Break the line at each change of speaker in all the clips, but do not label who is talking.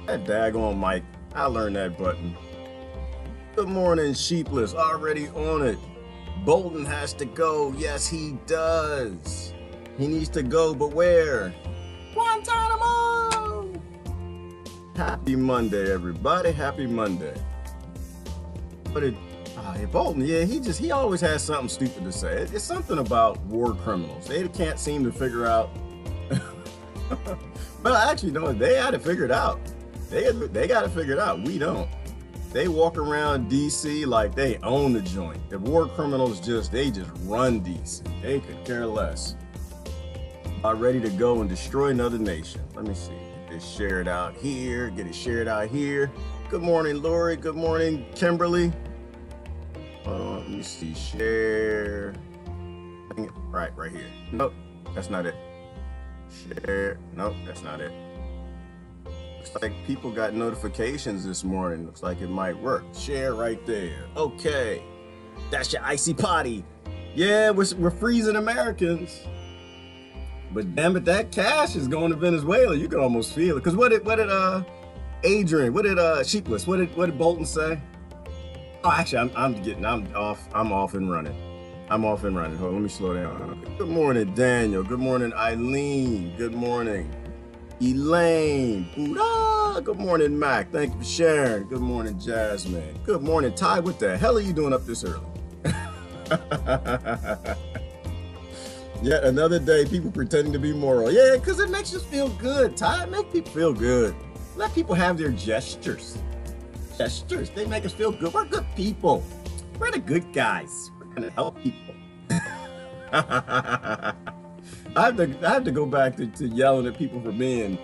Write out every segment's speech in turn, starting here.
That daggone mic. I learned that button. Good morning, Sheepless. Already on it. Bolton has to go. Yes, he does. He needs to go, but where? Guantanamo! Happy Monday, everybody. Happy Monday. But Bolton, yeah, he always has something stupid to say. It's something about war criminals. They can't seem to figure out. Well, actually, no, they had to figure it out. They got to figure it out. We don't. They walk around DC like they own the joint. The war criminals just run DC. They could care less. Are ready to go and destroy another nation. Let me see. Get this shared out here. Get it shared out here. Good morning, Lori. Good morning, Kimberly. Hold on. Let me see. Share. Right here. Nope, that's not it. Share. Nope, that's not it. Looks like people got notifications this morning. Looks like it might work. Share right there. Okay. That's your icy potty. Yeah, we're freezing Americans. But damn it, that cash is going to Venezuela. You can almost feel it. Because what did Adrian, Sheepless, what did Bolton say? Oh, actually, I'm off and running. I'm off and running. Hold on, let me slow down. Good morning, Daniel. Good morning, Eileen. Good morning, Elaine. Good morning, Mac. Thank you for sharing. Good morning, Jasmine. Good morning, Ty. What the hell are you doing up this early? Yet another day, people pretending to be moral. Yeah, because it makes us feel good, Ty. It makes people feel good. Let people have their gestures. They make us feel good. We're good people. We're the good guys. We're going to help people. I have to go back to yelling at people for being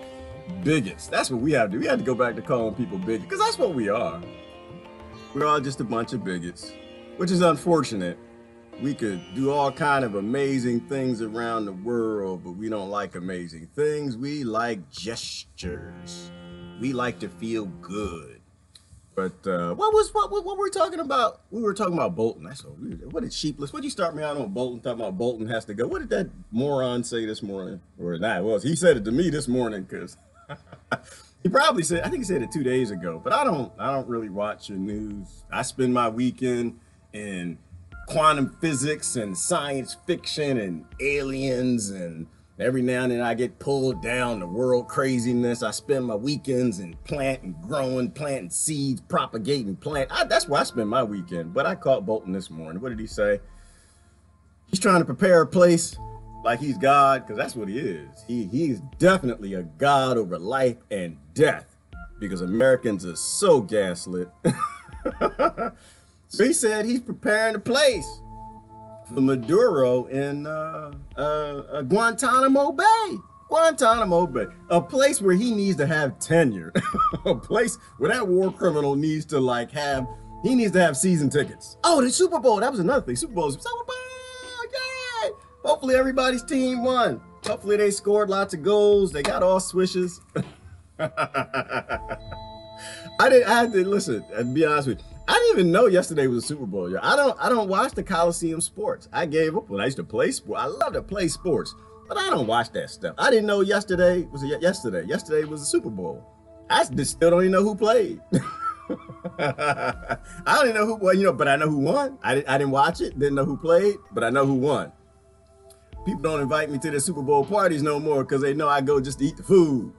bigots. That's what we have to do. We have to go back to calling people bigots, because that's what we are. We're all just a bunch of bigots, which is unfortunate. We could do all kind of amazing things around the world, but we don't like amazing things. We like gestures. We like to feel good. But what were we talking about? We were talking about Bolton. That's what did Sheepless? What did you start me out on Bolton? Talking about Bolton has to go. What did that moron say this morning? Or not? Well, he said it to me this morning, because he probably said. I think he said it 2 days ago. But I don't really watch your news. I spend my weekend in quantum physics and science fiction and aliens, and every now and then I get pulled down to world craziness. I spend my weekends in planting seeds, propagating plant. That's where I spend my weekend. But I caught Bolton this morning. What did he say? He's trying to prepare a place like he's God, because that's what he is. He's definitely a God over life and death, because Americans are so gaslit. So he said he's preparing a place for Maduro in Guantanamo Bay. Guantanamo Bay, a place where he needs to have tenure, a place where that war criminal needs to have season tickets. Oh, the Super Bowl, that was another thing. Super Bowl, yay! Hopefully everybody's team won. Hopefully they scored lots of goals. They got all swishes. I had to listen, and be honest with you. I didn't even know yesterday was a Super Bowl. I don't watch the Coliseum sports. I gave up when I used to play sports. I love to play sports, but I don't watch that stuff. I didn't know yesterday was yesterday. Yesterday was the Super Bowl. I just still don't even know who played. I don't even know who, well, but I know who won. I didn't watch it, didn't know who played, but I know who won. People don't invite me to their Super Bowl parties no more because they know I go just to eat the food.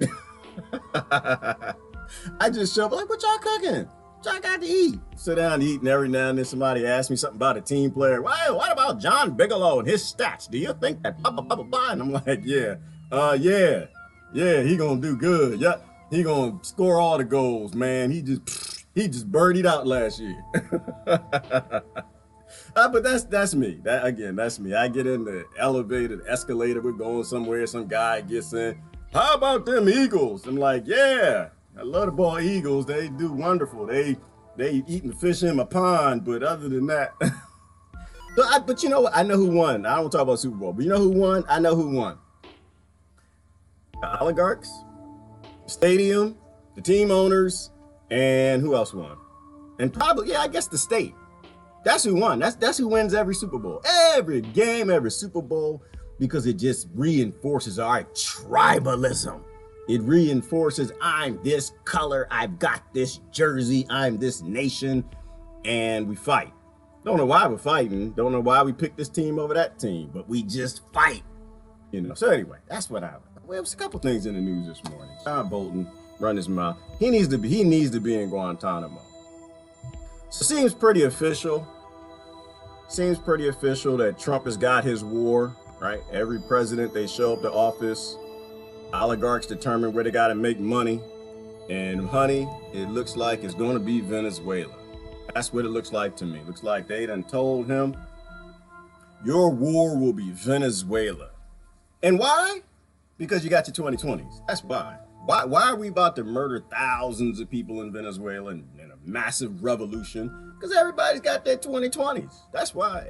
I just show up like, what y'all cooking? I got to eat. Sit down and eat, and every now and then somebody asks me something about a team player. Well, what about John Bigelow and his stats? Do you think that blah, blah, blah, blah, blah? And I'm like, yeah, he gonna do good. Yeah, he gonna score all the goals, man. He just birdied out last year. But that's me. That's me. I get in the elevator, the escalator, we're going somewhere, some guy gets in. How about them Eagles? I'm like, yeah. I love the ball Eagles. They do wonderful. They eating the fish in my pond, but other than that. But you know what? I know who won. I don't talk about Super Bowl, but you know who won? I know who won. The oligarchs, the stadium, the team owners, and who else won? And probably, yeah, I guess the state. That's who won. That's who wins every Super Bowl. Every game, every Super Bowl, because it just reinforces our tribalism. It reinforces, I'm this color, I've got this jersey, I'm this nation, and we fight. Don't know why we're fighting, don't know why we picked this team over that team, but we just fight. So anyway, that's what well, there was a couple things in the news this morning. John Bolton run his mouth. He needs to be in Guantanamo. So it seems pretty official. Seems pretty official that Trump has got his war, right? Every president, they show up to office. Oligarchs determine where they got to make money. And honey, it looks like it's going to be Venezuela. That's what it looks like to me. Looks like they done told him, your war will be Venezuela. And why? Because you got your 2020s. That's why. Why are we about to murder thousands of people in Venezuela in a massive revolution? Because everybody's got their 2020s. That's why.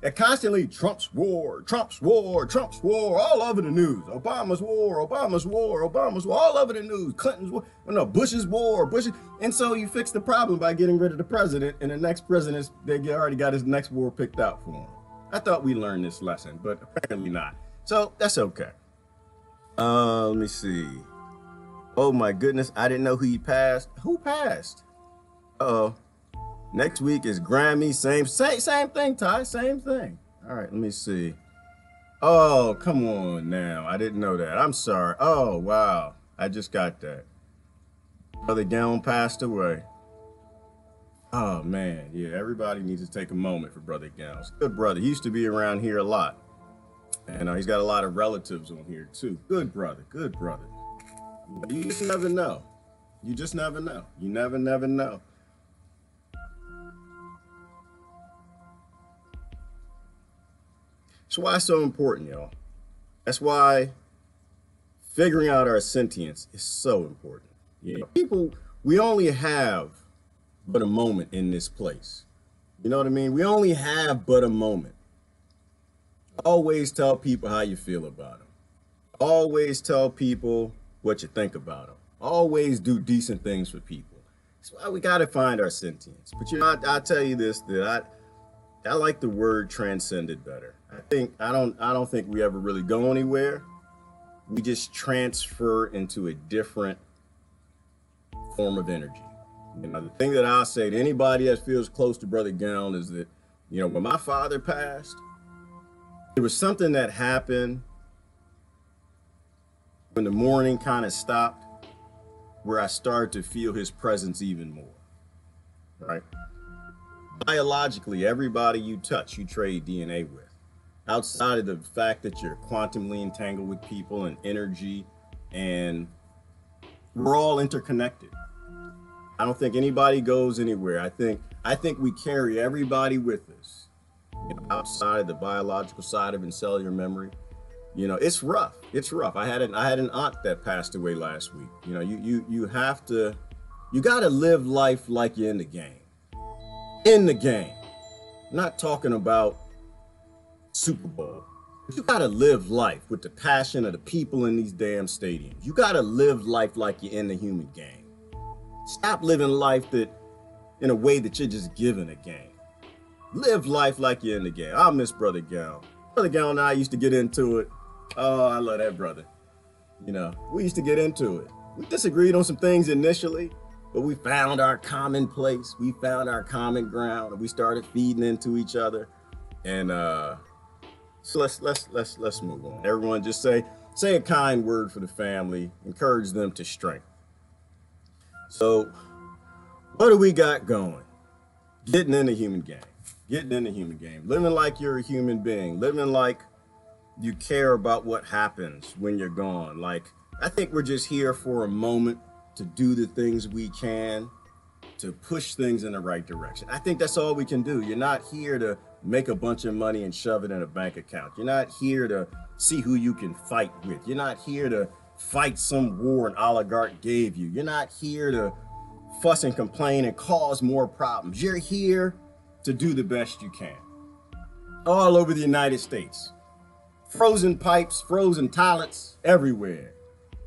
They're constantly Trump's war, Trump's war, Trump's war, all over the news. Obama's war, Obama's war, Obama's war, all over the news. Clinton's war, Bush's war, Bush's. And so you fix the problem by getting rid of the president, and the next president, they already got his next war picked out for him. I thought we learned this lesson, but apparently not. So that's okay. Let me see. Oh my goodness, I didn't know who he passed. Who passed? Uh-oh. Next week is Grammy. Same thing, Ty. Same thing. All right, let me see. Oh, come on now. I didn't know that. I'm sorry. Oh, wow. I just got that. Brother Gown passed away. Oh, man. Yeah, everybody needs to take a moment for Brother Gown. Good brother. He used to be around here a lot. And he's got a lot of relatives on here, too. Good brother. Good brother. You just never know. You just never know. You never know. That's why it's so important, y'all. That's why figuring out our sentience is so important. People, we only have but a moment in this place. You know what I mean? We only have but a moment. Always tell people how you feel about them. Always tell people what you think about them. Always do decent things for people. That's why we got to find our sentience. But I'll tell you this, that I like the word transcended better. I don't think we ever really go anywhere. We just transfer into a different form of energy. The thing that I'll say to anybody that feels close to Brother Gown is that, when my father passed, there was something that happened when the mourning kind of stopped, where I started to feel his presence even more, right? Biologically, everybody you touch, you trade DNA with. Outside of the fact that you're quantumly entangled with people and energy, and we're all interconnected. I don't think anybody goes anywhere. I think we carry everybody with us, outside of the biological side of and cellular memory. It's rough. It's rough. I had an aunt that passed away last week. You got to live life like you're in the game. In the game. I'm not talking about Super Bowl. You got to live life with the passion of the people in these damn stadiums. You got to live life like you're in the human game. Stop living life in a way that you're just given a game. Live life like you're in the game. I miss Brother Gown. Brother Gown and I used to get into it. Oh, I love that brother. We used to get into it. We disagreed on some things initially, but we found our common place. We found our common ground, and we started feeding into each other. And so let's move on. Everyone, just say a kind word for the family. Encourage them to strength. So, what do we got going? Getting in the human game. Getting in the human game. Living like you're a human being. Living like you care about what happens when you're gone. I think we're just here for a moment to do the things we can to push things in the right direction. I think that's all we can do. You're not here to make a bunch of money and shove it in a bank account. You're not here to see who you can fight with. You're not here to fight some war an oligarch gave you. You're not here to fuss and complain and cause more problems. You're here to do the best you can. All over the United States. Frozen pipes, frozen toilets, everywhere.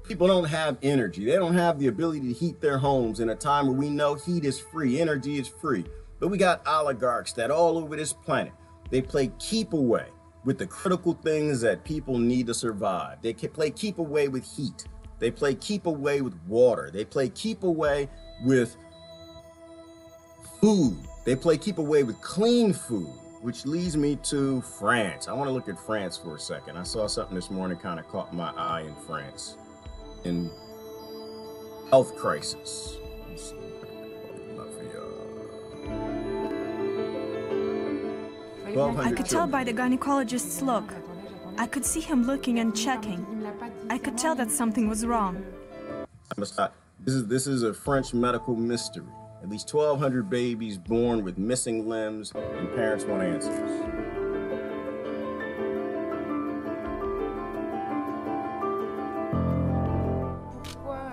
People don't have energy. They don't have the ability to heat their homes in a time where we know heat is free, energy is free. But we got oligarchs that all over this planet, they play keep away with the critical things that people need to survive. They can play keep away with heat. They play keep away with water. They play keep away with food. They play keep away with clean food, which leads me to France. I want to look at France for a second. I saw something this morning kind of caught my eye in France. In health crisis.
I could tell by the gynecologist's look. I could see him looking and checking. I could tell that something was wrong.
This is a French medical mystery. At least 1,200 babies born with missing limbs, and parents want answers.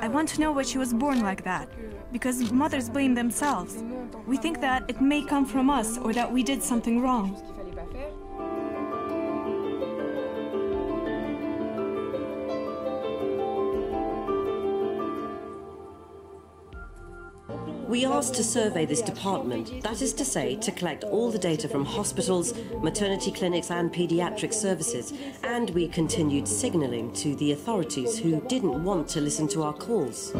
I want to know why she was born like that, because mothers blame themselves. We think that it may come from us or that we did something wrong.
We asked to survey this department, that is to say, to collect all the data from hospitals, maternity clinics and paediatric services, and we continued signalling to the authorities who didn't want to listen to our calls.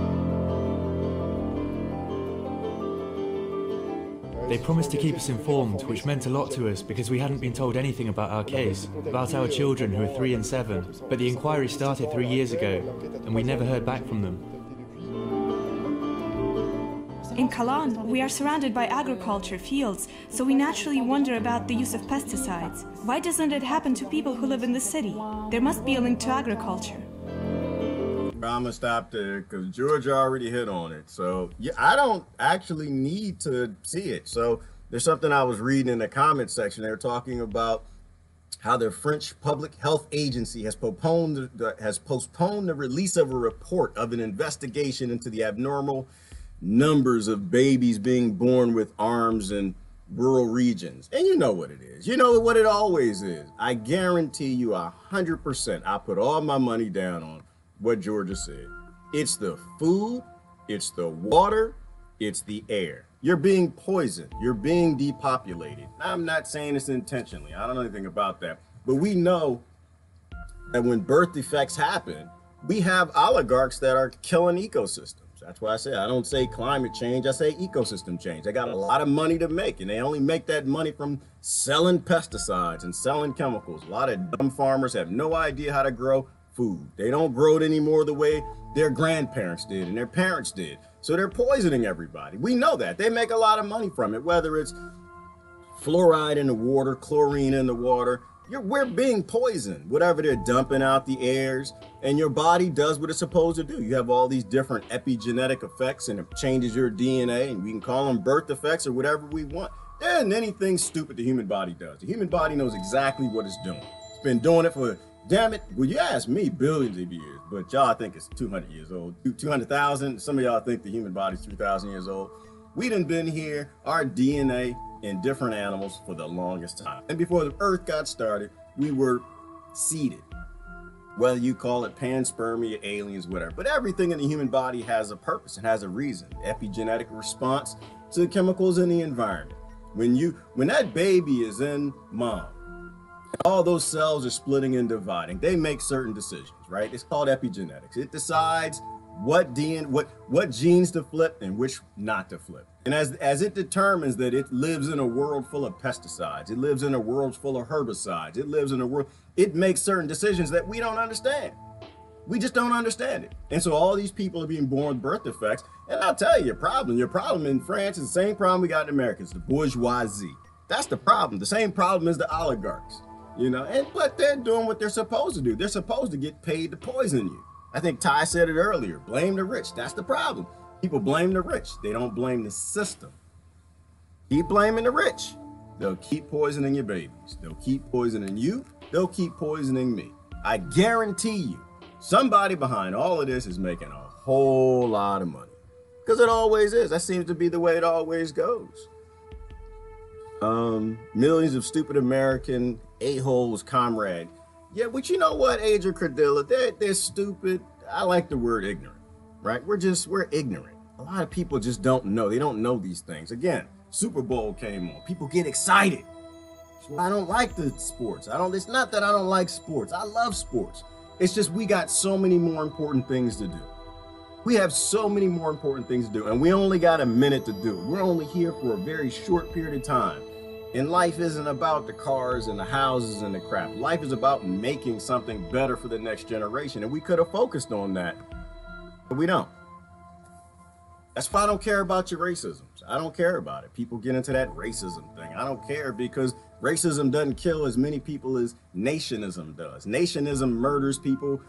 They promised to keep us informed, which meant a lot to us because we hadn't been told anything about our case, about our children who are 3 and 7, but the inquiry started 3 years ago, and we never heard back from them.
In Calan, we are surrounded by agriculture fields, so we naturally wonder about the use of pesticides. Why doesn't it happen to people who live in the city? There must be a link to agriculture.
I'm gonna stop there because Georgia already hit on it. So yeah, I don't actually need to see it. So there's something I was reading in the comment section. They're talking about how the French Public Health Agency has postponed the release of a report of an investigation into the abnormal numbers of babies being born with arms in rural regions. And you know what it is. You know what it always is. I guarantee you 100%. I put all my money down on what Georgia said. It's the food, it's the water, it's the air. You're being poisoned. You're being depopulated. I'm not saying this intentionally. I don't know anything about that. But we know that when birth defects happen, we have oligarchs that are killing ecosystems. That's why I say I don't say climate change, I say ecosystem change. They got a lot of money to make, and they only make that money from selling pesticides and selling chemicals. A lot of dumb farmers have no idea how to grow food. They don't grow it anymore the way their grandparents did and their parents did. So they're poisoning everybody. We know that. They make a lot of money from it, whether it's fluoride in the water, chlorine in the water. We're being poisoned, whatever they're dumping out the airs, and your body does what it's supposed to do. You have all these different epigenetic effects, and it changes your DNA, and we can call them birth defects or whatever we want. There isn't anything stupid the human body does. The human body knows exactly what it's doing. It's been doing it for, damn it, well, you ask me, billions of years, but y'all think it's 200 years old. 200,000, some of y'all think the human body's 3,000 years old. We done been here, our DNA in different animals for the longest time. And before the earth got started, we were seeded. Whether you call it panspermia, aliens, whatever. But everything in the human body has a purpose and has a reason. Epigenetic response to the chemicals in the environment. When that baby is in mom, all those cells are splitting and dividing, they make certain decisions, right? It's called epigenetics. It decides what genes to flip and which not to flip. And as it determines that it lives in a world full of pesticides, it lives in a world full of herbicides, it lives in a world, it makes certain decisions that we don't understand. We just don't understand it. And so all these people are being born with birth defects. And I'll tell you, your problem in France is the same problem we got in America. It's the bourgeoisie. That's the problem. The same problem as the oligarchs, you know, but they're doing what they're supposed to do. They're supposed to get paid to poison you. I think Ty said it earlier, blame the rich. That's the problem. People blame the rich. They don't blame the system. Keep blaming the rich. They'll keep poisoning your babies. They'll keep poisoning you. They'll keep poisoning me. I guarantee you, somebody behind all of this is making a whole lot of money. Because it always is. That seems to be the way it always goes. Millions of stupid American a-holes, comrade. Yeah, but you know what, Adrian Cardilla, they're stupid. I like the word ignorant, right? We're ignorant. A lot of people just don't know. They don't know these things. Again, Super Bowl came on. People get excited. So I don't like the sports. It's not that I don't like sports. I love sports. It's just we got so many more important things to do. We have so many more important things to do, and we only got a minute to do it. We're only here for a very short period of time. And life isn't about the cars and the houses and the crap. Life is about making something better for the next generation. And we could have focused on that, but we don't. That's why I don't care about your racisms. I don't care about it. People get into that racism thing. I don't care, because racism doesn't kill as many people as nationism does. Nationism murders people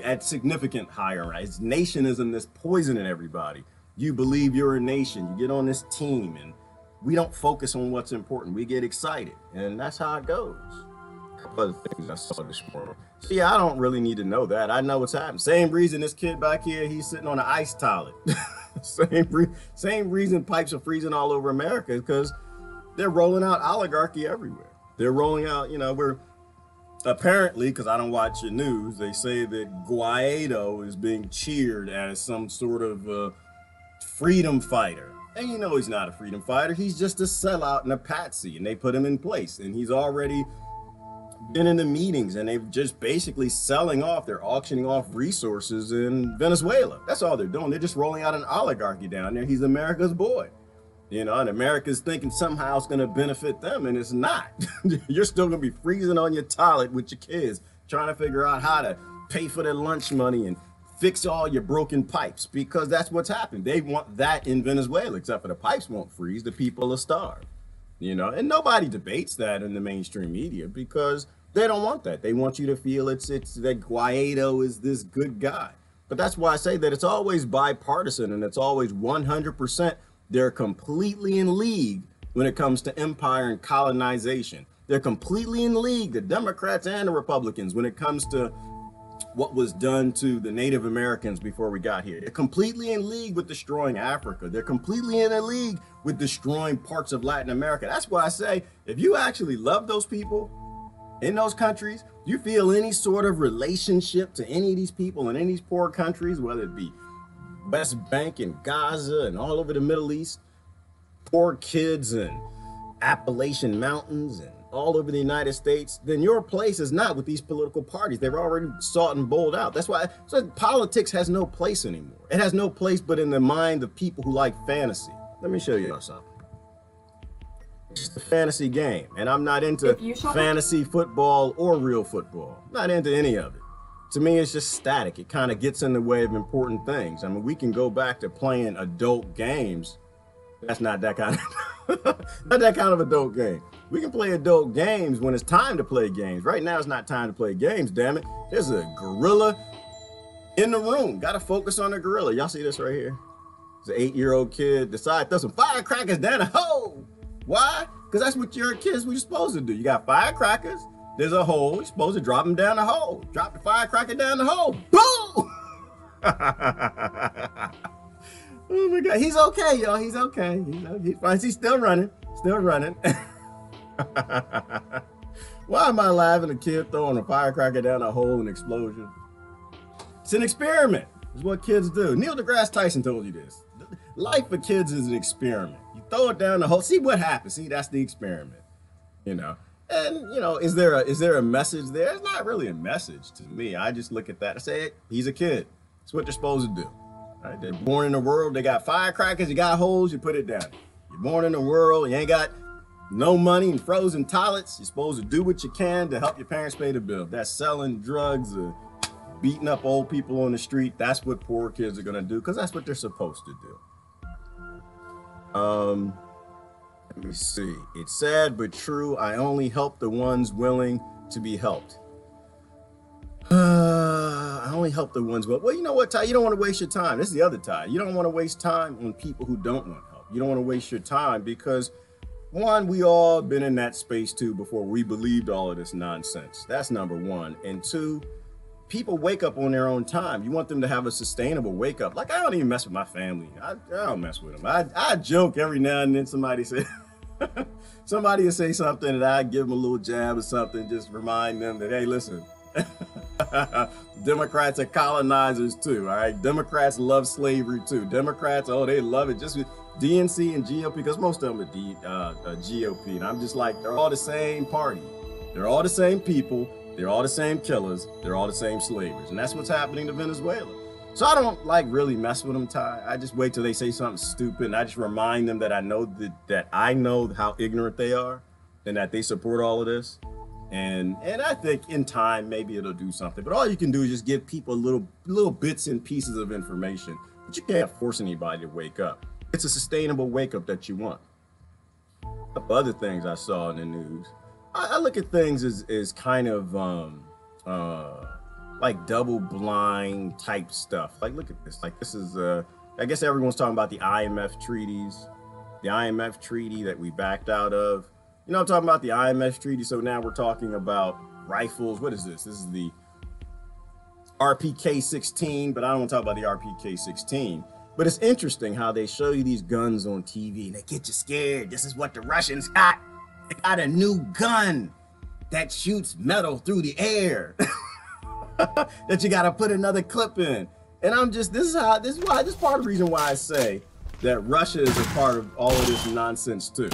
at significant higher rates. Nationism that's poisoning everybody. You believe you're a nation. You get on this team, and we don't focus on what's important. We get excited, and that's how it goes. A couple other things I saw this morning. So yeah, I don't really need to know that. I know what's happening. Same reason this kid back here, he's sitting on an ice toilet. Same reason pipes are freezing all over America is because they're rolling out oligarchy everywhere. They're rolling out, we're apparently, because I don't watch the news, they say that Guaido is being cheered as some sort of freedom fighter. And he's not a freedom fighter. He's just a sellout and a patsy, and they put him in place. And he's already been in the meetings, and they're just basically selling off. They're auctioning off resources in Venezuela. That's all they're doing. They're just rolling out an oligarchy down there. He's America's boy. And America's thinking somehow it's going to benefit them, and it's not. You're still going to be freezing on your toilet with your kids, trying to figure out how to pay for their lunch money and fix all your broken pipes, because that's what's happened. They want that in Venezuela, except for the pipes won't freeze, the people will starve. And nobody debates that in the mainstream media, because they don't want that. They want you to feel it's that Guaido is this good guy. But that's why I say that it's always bipartisan, and it's always 100%. They're completely in league when it comes to empire and colonization. They're completely in league, the Democrats and the Republicans, when it comes to what was done to the Native Americans before we got here. They're completely in league with destroying Africa. They're completely in a league with destroying parts of Latin America. That's why I say, if you actually love those people in those countries, you feel any sort of relationship to any of these people in any of these poor countries, whether it be West Bank and Gaza and all over the Middle East, poor kids and Appalachian Mountains and all over the United States, then your place is not with these political parties. They've already sought and bowled out. That's why politics has no place anymore. It has no place but in the mind of people who like fantasy. Let me show you something. It's a fantasy game, and I'm not into fantasy football or real football. Not into any of it. To me, it's just static. It kind of gets in the way of important things. I mean, we can go back to playing adult games. That's not that kind of not that kind of adult game. We can play adult games when it's time to play games. Right now, it's not time to play games, damn it. There's a gorilla in the room. Got to focus on the gorilla. Y'all see this right here? It's an 8-year-old kid decides to throw some firecrackers down a hole. Why? Because that's what you're supposed to do. You got firecrackers. There's a hole. You're supposed to drop them down the hole. Drop the firecracker down the hole. Boom! Oh my God. He's okay, y'all. He's okay. He's fine. He's still running. Still running. Why am I laughing? A kid throwing a firecracker down a hole in explosion. It's an experiment. It's what kids do. Neil deGrasse Tyson told you this. Life for kids is an experiment. You throw it down the hole. See what happens. See, that's the experiment. And is there a message there? It's not really a message to me. I just look at that and say, he's a kid. It's what they're supposed to do. Right? They're born in the world. They got firecrackers. You got holes. You put it down. You're born in the world. You ain't got no money and frozen toilets. You're supposed to do what you can to help your parents pay the bill. That's selling drugs or beating up old people on the street. That's what poor kids are going to do, because that's what they're supposed to do. Let me see. It's sad but true. I only help the ones willing to be helped. I only help the ones willing. Well, you know what, Ty? You don't want to waste your time. This is the other Ty. You don't want to waste time on people who don't want help. You don't want to waste your time because, one, we all been in that space too before we believed all of this nonsense. That's number one. And two, people wake up on their own time. You want them to have a sustainable wake up. Like, I don't even mess with my family. I don't mess with them. I joke every now and then. Somebody will say something and I give them a little jab or something, just remind them that, hey, listen, Democrats are colonizers too, all right? Democrats love slavery too. Democrats, oh, they love it. Just with DNC and GOP, because most of them are GOP. And I'm just like, they're all the same party. They're all the same people. They're all the same killers. They're all the same slavers. And that's what's happening to Venezuela. So I don't like really mess with them, Ty. I just wait till they say something stupid, and I just remind them that I know that I know how ignorant they are and that they support all of this. And I think in time, maybe it'll do something. But all you can do is just give people little bits and pieces of information. But you can't force anybody to wake up. It's a sustainable wake up that you want. A couple other things I saw in the news. I look at things as kind of like double blind type stuff. Like, look at this. Like, this is, I guess everyone's talking about the IMF treaties, the IMF treaty that we backed out of. You know, I'm talking about the IMF treaty. So now we're talking about rifles. What is this? This is the RPK-16, but I don't want to talk about the RPK-16. But it's interesting how they show you these guns on TV and they get you scared. This is what the Russians got. They got a new gun that shoots metal through the air that you got to put another clip in. And I'm just, this is part of the reason why I say that Russia is a part of all of this nonsense too,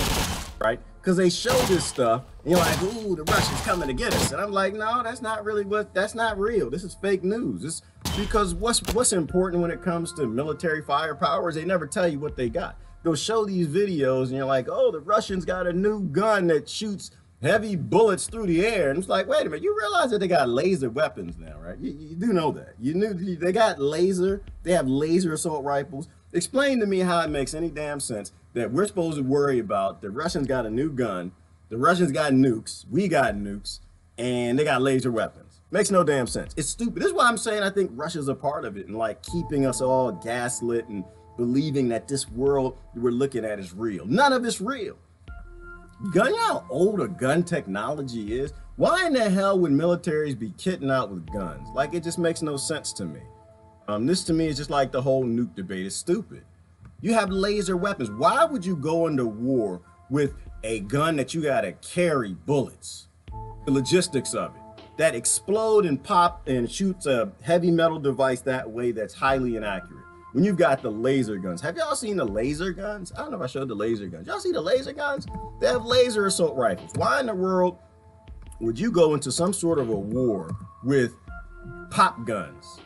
right? Because they show this stuff and you're like, ooh, the Russians coming to get us. And I'm like, no, that's not real. This is fake news. It's because what's important when it comes to military firepower is they never tell you what they got. They'll show these videos and you're like, oh, the Russians got a new gun that shoots heavy bullets through the air. And it's like, wait a minute, you realize that they got laser weapons now, right? You do know that. You knew they got they have laser assault rifles. Explain to me how it makes any damn sense that we're supposed to worry about the Russians got a new gun, the Russians got nukes, we got nukes, and they got laser weapons. Makes no damn sense. It's stupid. This is why I'm saying I think Russia's a part of it and like keeping us all gaslit and believing that this world we're looking at is real. None of it's real. You know how old a gun technology is? Why in the hell would militaries be kitting out with guns? Like, it just makes no sense to me. This to me is just like the whole nuke debate. It's stupid. You have laser weapons. Why would you go into war with a gun that you gotta carry bullets? The logistics of it. That explode and pop and shoots a heavy metal device that way that's highly inaccurate. When you've got the laser guns. Have y'all seen the laser guns? I don't know if I showed the laser guns. Y'all see the laser guns? They have laser assault rifles. Why in the world would you go into some sort of a war with pop guns?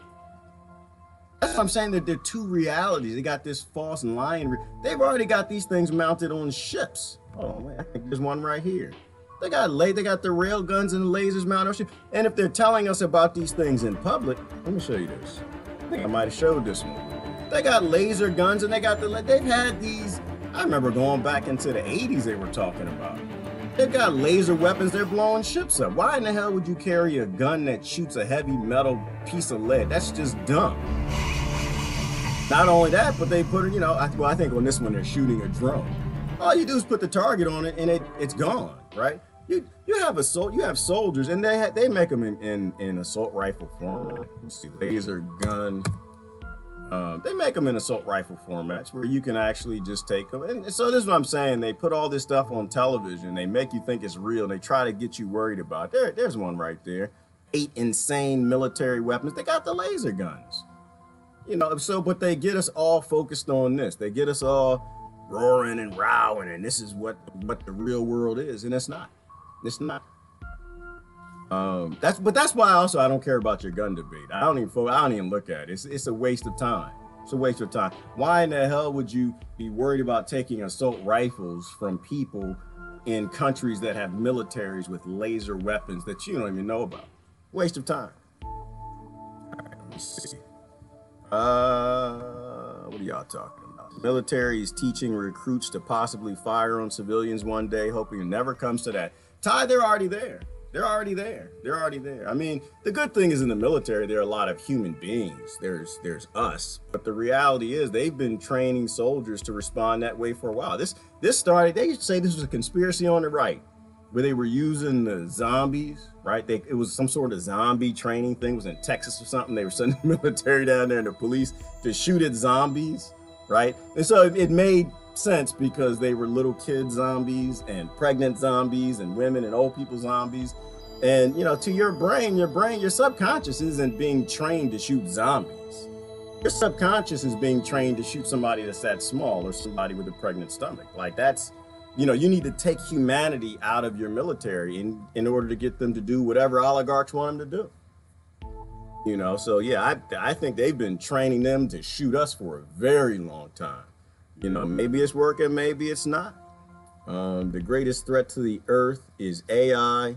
That's what I'm saying, that they're two realities. They got this false and lying. They've already got these things mounted on ships. Oh man, I think there's one right here. They got the rail guns and the lasers mounted on ships. And if they're telling us about these things in public, let me show you this. I think I might have showed this one. They got laser guns and they've had these, I remember going back into the 80s they were talking about. They've got laser weapons, they're blowing ships up. Why in the hell would you carry a gun that shoots a heavy metal piece of lead? That's just dumb. Not only that, but they put it, you know, I think on this one they're shooting a drone. All you do is put the target on it and it's gone, right? You have soldiers and they make them in assault rifle format. Let's see, laser gun. They make them in assault rifle formats where you can actually just take them. And so this is what I'm saying. They put all this stuff on television. They make you think it's real. They try to get you worried about it. There's one right there. 8 insane military weapons. They got the laser guns. You know, but they get us all focused on this. They get us all roaring and rowing, and this is what the real world is, and it's not. It's not. That's why also I don't care about your gun debate. I don't even look at it. It's a waste of time. It's a waste of time. Why in the hell would you be worried about taking assault rifles from people in countries that have militaries with laser weapons that you don't even know about? Waste of time. All right, let me see. What are y'all talking about? The military is teaching recruits to possibly fire on civilians one day, hoping it never comes to that. Ty, they're already there. They're already there. They're already there. I mean, the good thing is in the military, there are a lot of human beings. There's us. But the reality is they've been training soldiers to respond that way for a while. This started, they used to say this was a conspiracy on the right, where they were using the zombies, right? It was some sort of zombie training thing. It was in Texas or something. They were sending the military down there and the police to shoot at zombies, right? And so it made sense because they were little kid zombies and pregnant zombies and women and old people zombies. And, you know, to your brain, your subconscious isn't being trained to shoot zombies. Your subconscious is being trained to shoot somebody that's that small or somebody with a pregnant stomach. Like that's you know, you need to take humanity out of your military in order to get them to do whatever oligarchs want them to do. You know, so yeah, I think they've been training them to shoot us for a very long time. You know, maybe it's working, maybe it's not. The greatest threat to the earth is AI,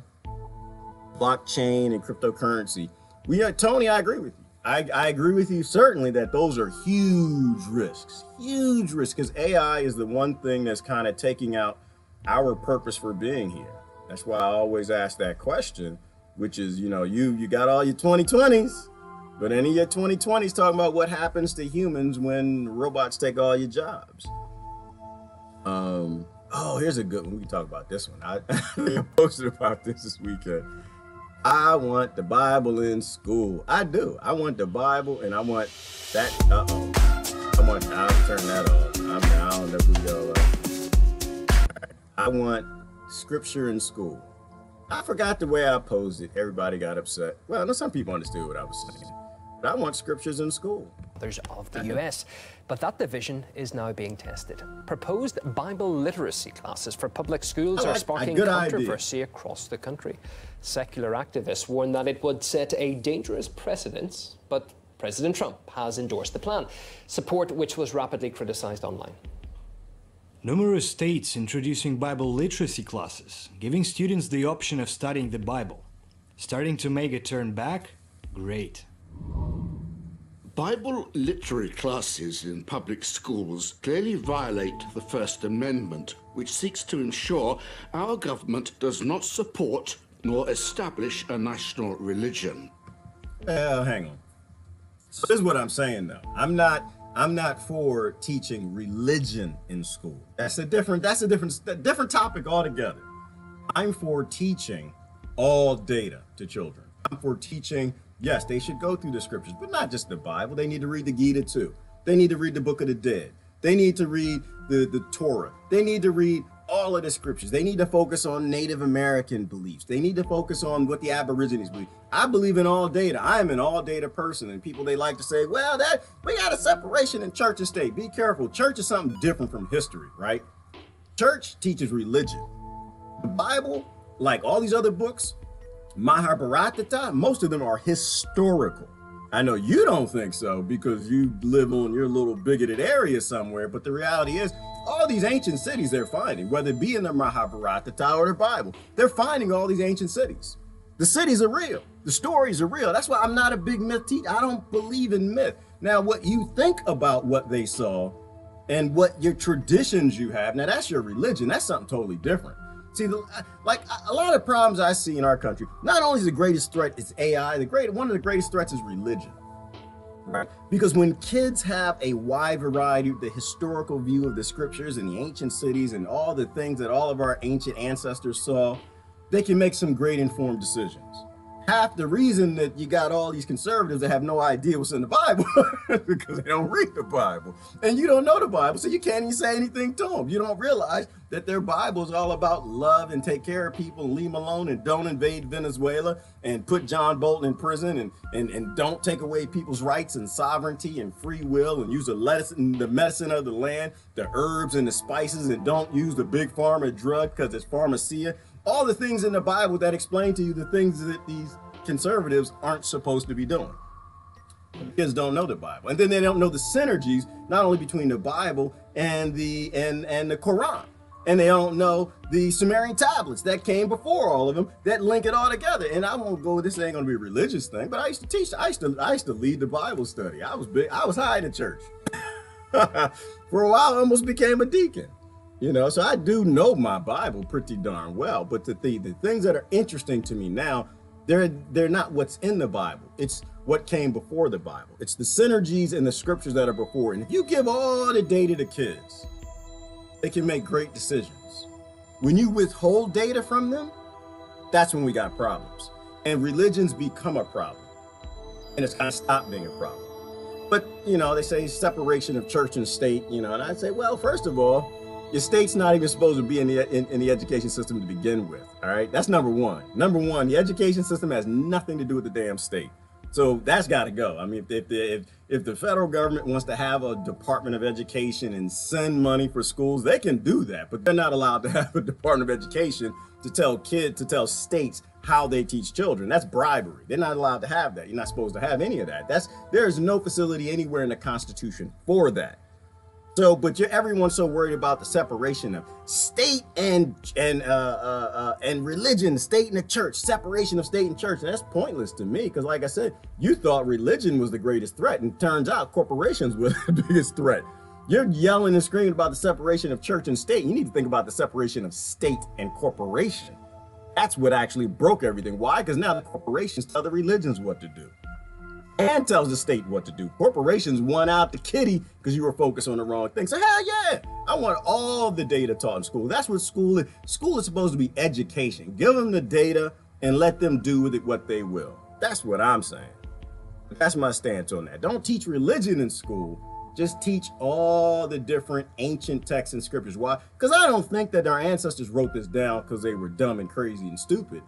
blockchain, and cryptocurrency. Tony, I agree with you. I agree with you certainly that those are huge risks, because AI is the one thing that's kind of taking out our purpose for being here. That's why I always ask that question, which is, you know, you got all your 2020s, but any of your 2020s talking about what happens to humans when robots take all your jobs. Oh, here's a good one. We can talk about this one. I posted about this weekend. I want the Bible in school. I do. I want the Bible, and I want that. I'll turn that off. I don't know who y'all are. I want scripture in school. I forgot the way I posed it. Everybody got upset. Well, no, some people understood what I was saying. But I want scriptures in school.
Of the US, but that division is now being tested. Proposed Bible literacy classes for public schools are sparking controversy across the country. Secular activists warn that it would set a dangerous precedent, but President Trump has endorsed the plan, support which was rapidly criticized online.
Numerous states introducing Bible literacy classes, giving students the option of studying the Bible. Starting to make a turn back? Great.
Bible literary classes in public schools clearly violate the First Amendment, which seeks to ensure our government does not support nor establish a national religion.
Well, hang on. So this is what I'm saying, though. I'm not for teaching religion in school. That's a different topic altogether. I'm for teaching all data to children. I'm for teaching. Yes, they should go through the scriptures, but not just the Bible. They need to read the Gita too. They need to read the Book of the Dead. They need to read the Torah. They need to read all of the scriptures. They need to focus on Native American beliefs. They need to focus on what the Aborigines believe. I believe in all data. I am an all data person. And people, they like to say, well, that we got a separation in church and state. Be careful. Church is something different from history, right? Church teaches religion. The Bible, like all these other books, Mahabharata, most of them are historical. I know you don't think so because you live on your little bigoted area somewhere, but the reality is all these ancient cities they're finding, whether it be in the Mahabharata or the Bible, they're finding all these ancient cities. The cities are real. The stories are real. That's why I'm not a big myth teacher. I don't believe in myth. Now, what you think about what they saw and what your traditions you have, now that's your religion. That's something totally different. See, like a lot of problems I see in our country, not only is the greatest threat is AI, one of the greatest threats is religion, right? Because when kids have a wide variety, the historical view of the scriptures and the ancient cities and all the things that all of our ancient ancestors saw, they can make some great informed decisions. Half the reason that you got all these conservatives that have no idea what's in the Bible is because they don't read the Bible. And you don't know the Bible, so you can't even say anything to them. You don't realize that their Bible is all about love and take care of people and leave them alone and don't invade Venezuela and put John Bolton in prison and don't take away people's rights and sovereignty and free will and use the medicine of the land, the herbs and the spices, and don't use the big pharma drug because it's pharmacia. All the things in the Bible that explain to you the things that these conservatives aren't supposed to be doing. Kids don't know the Bible, and then they don't know the synergies not only between the Bible and the Quran, and they don't know the Sumerian tablets that came before all of them that link it all together. And I won't go. This ain't gonna be a religious thing, but I used to teach. I used to lead the Bible study. I was big. I was high in the church. For a while, I almost became a deacon. You know, so I do know my Bible pretty darn well, but the things that are interesting to me now, they're not what's in the Bible. It's what came before the Bible. It's the synergies and the scriptures that are before. And if you give all the data to kids, they can make great decisions. When you withhold data from them, that's when we got problems. And religions become a problem. And it's kind of stopped being a problem. But, you know, they say separation of church and state, you know, and I say, well, first of all, your state's not even supposed to be in the education system to begin with, all right? That's number one. Number one, the education system has nothing to do with the damn state. So that's got to go. I mean, if the federal government wants to have a Department of Education and send money for schools, they can do that, but they're not allowed to have a Department of Education to tell states how they teach children. That's bribery. They're not allowed to have that. You're not supposed to have any of that. There is no facility anywhere in the Constitution for that. So, but everyone's so worried about the separation of state and religion, state and the church, separation of state and church. And that's pointless to me, because like I said, you thought religion was the greatest threat, and it turns out corporations were the biggest threat. You're yelling and screaming about the separation of church and state. You need to think about the separation of state and corporation. That's what actually broke everything. Why? Because now the corporations tell the religions what to do and tells the state what to do. Corporations won out the kitty because you were focused on the wrong thing. So hell yeah, I want all the data taught in school. That's what school is. School is supposed to be education. Give them the data and let them do with it what they will. That's what I'm saying. That's my stance on that. Don't teach religion in school. Just teach all the different ancient texts and scriptures. Why? Because I don't think that our ancestors wrote this down because they were dumb and crazy and stupid.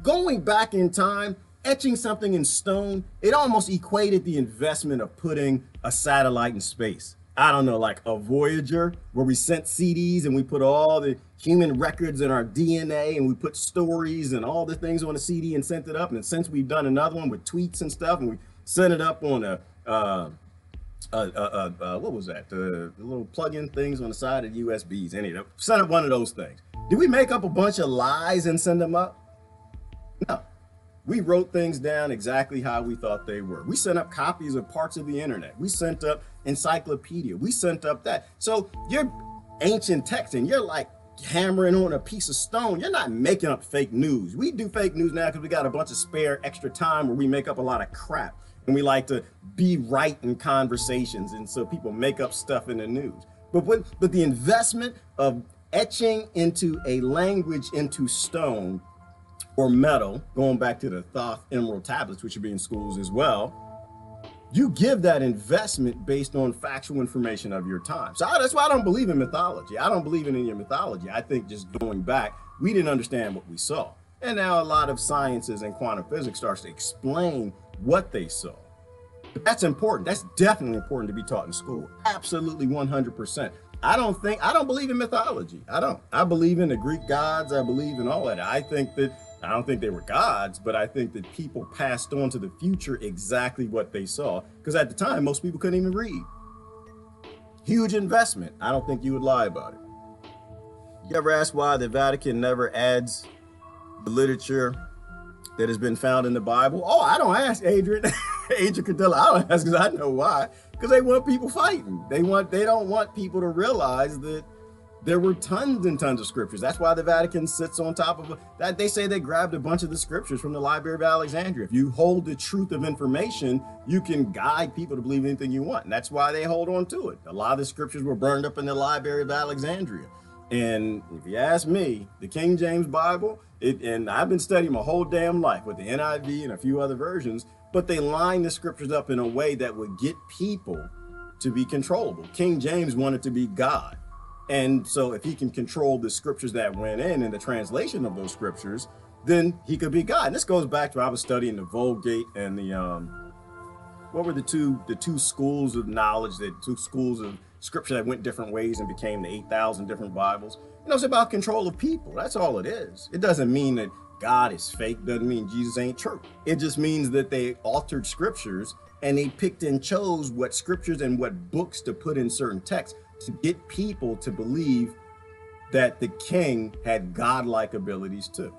Going back in time, etching something in stone, it almost equated the investment of putting a satellite in space. I don't know, like a Voyager, where we sent CDs and we put all the human records in our DNA and we put stories and all the things on a CD and sent it up. And since we've done another one with tweets and stuff, and we sent it up on what was that? The little plug-in things on the side of USBs. Anyway, sent up one of those things. Did we make up a bunch of lies and send them up? No. We wrote things down exactly how we thought they were. We sent up copies of parts of the internet. We sent up encyclopedia. We sent up that. So you're ancient text and you're like hammering on a piece of stone. You're not making up fake news. We do fake news now because we got a bunch of spare extra time where we make up a lot of crap and we like to be right in conversations. And so people make up stuff in the news. But the investment of etching into a language into stone or metal, going back to the Thoth emerald tablets, which should be in schools as well, you give that investment based on factual information of your time. So that's why I don't believe in mythology. I don't believe in any mythology. I think just going back, we didn't understand what we saw. And now a lot of sciences and quantum physics starts to explain what they saw. But that's important. That's definitely important to be taught in school. Absolutely 100%. I don't believe in mythology. I don't. I believe in the Greek gods. I believe in all that. I don't think they were gods, but I think that people passed on to the future exactly what they saw. Because at the time, most people couldn't even read. Huge investment. I don't think you would lie about it. You ever ask why the Vatican never adds the literature that has been found in the Bible? Oh, I don't ask, Adrian. Adrian Cadilla, I don't ask because I know why. Because they want people fighting. They don't want people to realize that there were tons and tons of scriptures. That's why the Vatican sits on top of that. They say they grabbed a bunch of the scriptures from the Library of Alexandria. If you hold the truth of information, you can guide people to believe anything you want. And that's why they hold on to it. A lot of the scriptures were burned up in the Library of Alexandria. And if you ask me, the King James Bible, and I've been studying my whole damn life with the NIV and a few other versions, but they line the scriptures up in a way that would get people to be controllable. King James wanted to be God. And so if he can control the scriptures that went in and the translation of those scriptures, then he could be God. And this goes back to, I was studying the Vulgate and the, what were the two schools of knowledge, the two schools of scripture that went different ways and became the 8,000 different Bibles. You know, it's about control of people. That's all it is. It doesn't mean that God is fake. Doesn't mean Jesus ain't true. It just means that they altered scriptures and they picked and chose what scriptures and what books to put in certain texts to get people to believe that the king had godlike abilities too,